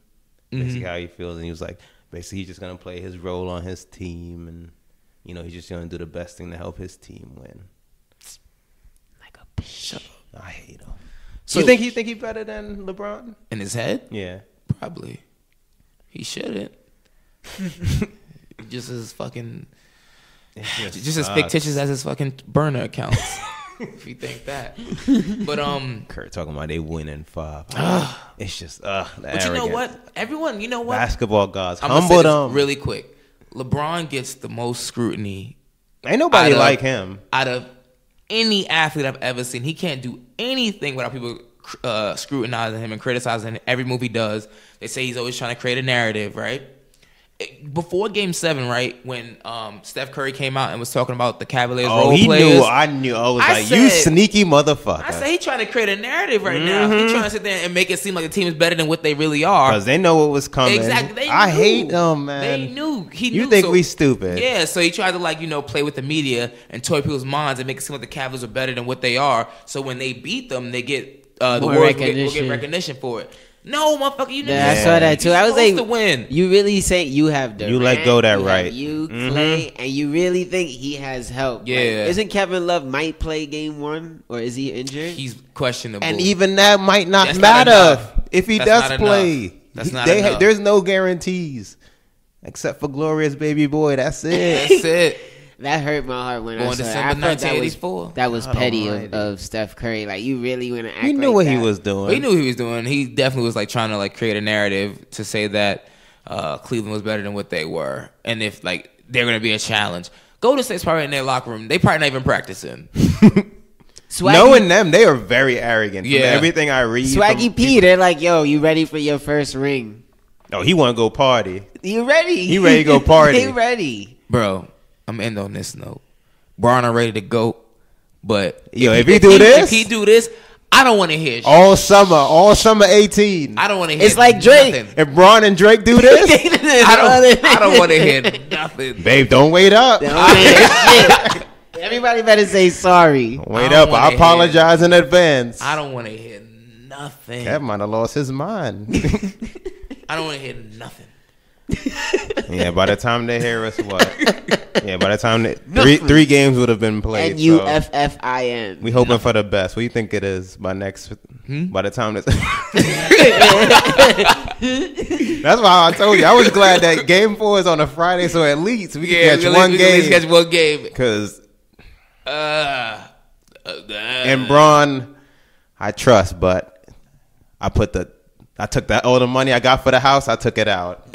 Basically how he feels, and he was like, basically he's just gonna play his role on his team, and he's just gonna do the best thing to help his team win. Like a bitch. I hate him. So you think he better than LeBron? In his head? Yeah, probably. He shouldn't. Just as fucking, just as fictitious as his fucking burner accounts. If you think that, but Kurt talking about they winning 5. It's just But you know what? Everyone, you know what? Basketball gods, I'm humble them. Really quick, LeBron gets the most scrutiny. Ain't nobody like him out of any athlete I've ever seen. He can't do anything without people scrutinizing him and criticizing every move he does. They say he's always trying to create a narrative, right? Before Game 7, right, when Steph Curry came out and was talking about the Cavaliers role players. I knew. I was like, said, you sneaky motherfucker. I said, he trying to create a narrative right now. He trying to sit there and make it seem like the team is better than what they really are. Because they know what was coming. Exactly. I hate them, man. They knew. He knew. You think so, we stupid. Yeah, so he tried to, play with the media and toy people's minds and make it seem like the Cavaliers are better than what they are. So when they beat them, they get, the Warriors will get recognition for it. No, motherfucker, you didn't. Yeah, I saw that too. I was like, to win. You really say you have Durant, you let go that right. You Clay, and you really think he has help. Yeah. Like, isn't Kevin Love might play Game 1 or is he injured? He's questionable, and even that might not That's matter not if he That's does not play. Enough. That's not enough. There's no guarantees except for Glorious Baby Boy. That's it. That's it. That hurt my heart when I saw December it. I thought 1984. that was petty of Steph Curry. Like, you really want to act You knew like what that. he was doing. He knew what he was doing. He definitely was trying to create a narrative to say that Cleveland was better than what they were, and if they're going to be a challenge. Golden State's probably in their locker room. They probably not even practicing. Knowing them, they are very arrogant. Yeah. From everything I read. Swaggy P, they're like, yo, you ready for your first ring? Oh, he want to go party. You ready? He ready to go party. He ready. Bro, I'm end on this note. Braun are ready to go, but if he do this, I don't want to hear shit. all summer 18. I don't want to hear. It's like Drake. Nothing. If Braun and Drake do this, I don't want to hear nothing. babe, don't wait up. Shit. Everybody better say sorry. Wait up. I apologize in advance. I don't want to hear nothing. Kev might have lost his mind. I don't want to hear nothing. Yeah, by the time they hear us, what? Yeah, by the time three games would have been played. Nuffin. We hoping for the best. What do you think it is by next? By the time that's why I told you I was glad that Game 4 is on a Friday, so at least we can catch one game. Catch one game. Because and Braun, I trust, but I took all the money I got for the house. I took it out.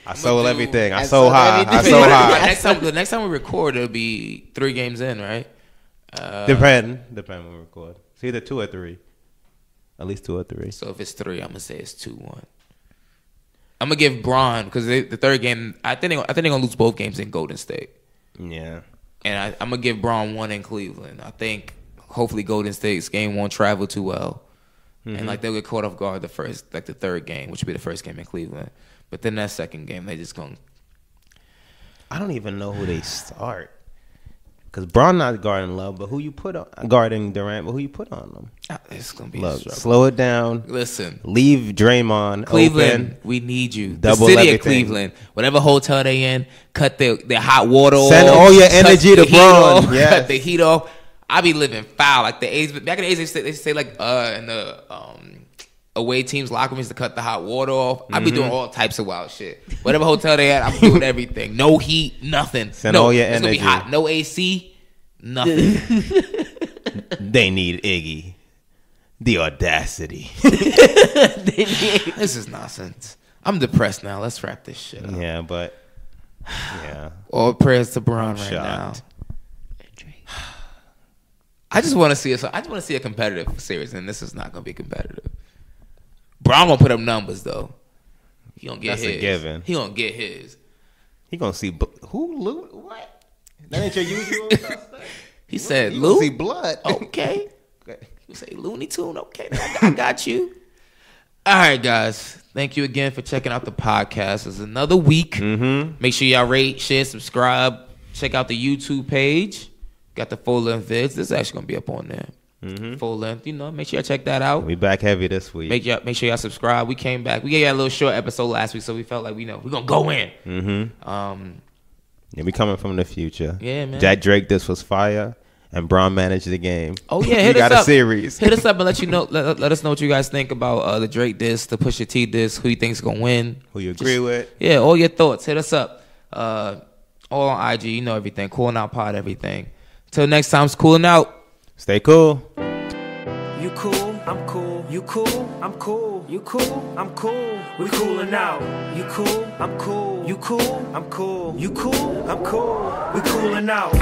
I sold everything. I sold high. The next time we record, it'll be 3 games in, right? Depend when we record. It's either 2 or 3. At least 2 or 3. So if it's 3, I'm gonna say it's 2-1. I'm gonna give Braun because the third game. I think they're gonna lose both games in Golden State. Yeah. And I'm gonna give Braun 1 in Cleveland. I think hopefully Golden State's game won't travel too well. And they'll get caught off guard the third game, which will be the first game in Cleveland. But then that second game, they just gonna. I don't even know who they start. Because Braun not guarding Love, but who you put on guarding Durant, but who you put on them? It's gonna be Look, slow it down. Listen, leave Draymond Cleveland, open. we need you. Double the city everything. of Cleveland, whatever hotel they in, cut their hot water off. Send all your energy to Braun. Yes. Cut the heat off. I be living foul like the A's. Back in the A's, they say in the away teams' locker rooms to cut the hot water off. I be doing all types of wild shit. Whatever hotel they at, I'm doing everything. No heat, nothing. Send all your it's energy. Gonna be hot. No AC, nothing. They need Iggy. The audacity. This is nonsense. I'm depressed now. Let's wrap this shit up. Yeah, but yeah. All prayers to Braun right shocked. now. I just want to see a competitive series, and this is not going to be competitive. Braun gonna put up numbers though. He gonna get That's his. a given. He gonna get his. He gonna see who? Lou? What? That ain't your usual suspect. He said, You "Lou, gonna see blood." okay." You say Looney Tune, okay? I got you. All right, guys. Thank you again for checking out the podcast. It's another week. Make sure y'all rate, share, subscribe. Check out the YouTube page. Got the full length vids. This is actually gonna be up on there. Full length, make sure y'all check that out. We back heavy this week. Make sure y'all subscribe. We came back. We gave y'all a little short episode last week, so we felt like we're gonna go in. Yeah, we coming from the future. Yeah, man. Jack Drake, this was fire, and Braun managed the game. Oh yeah, we hit got us a up. series. Hit us up and let you know. Let us know what you guys think about the Drake disc, the Pusha T disc. Who you think's gonna win? Who you agree with? Yeah, all your thoughts. Hit us up. All on IG. You know everything. Cooling Out Pod. Everything. Till next time, it's cooling out. Stay cool. You cool, I'm cool. You cool, I'm cool. You cool, I'm cool. We coolin' out. You cool, I'm cool. You cool, I'm cool. You cool, I'm cool. We coolin' out.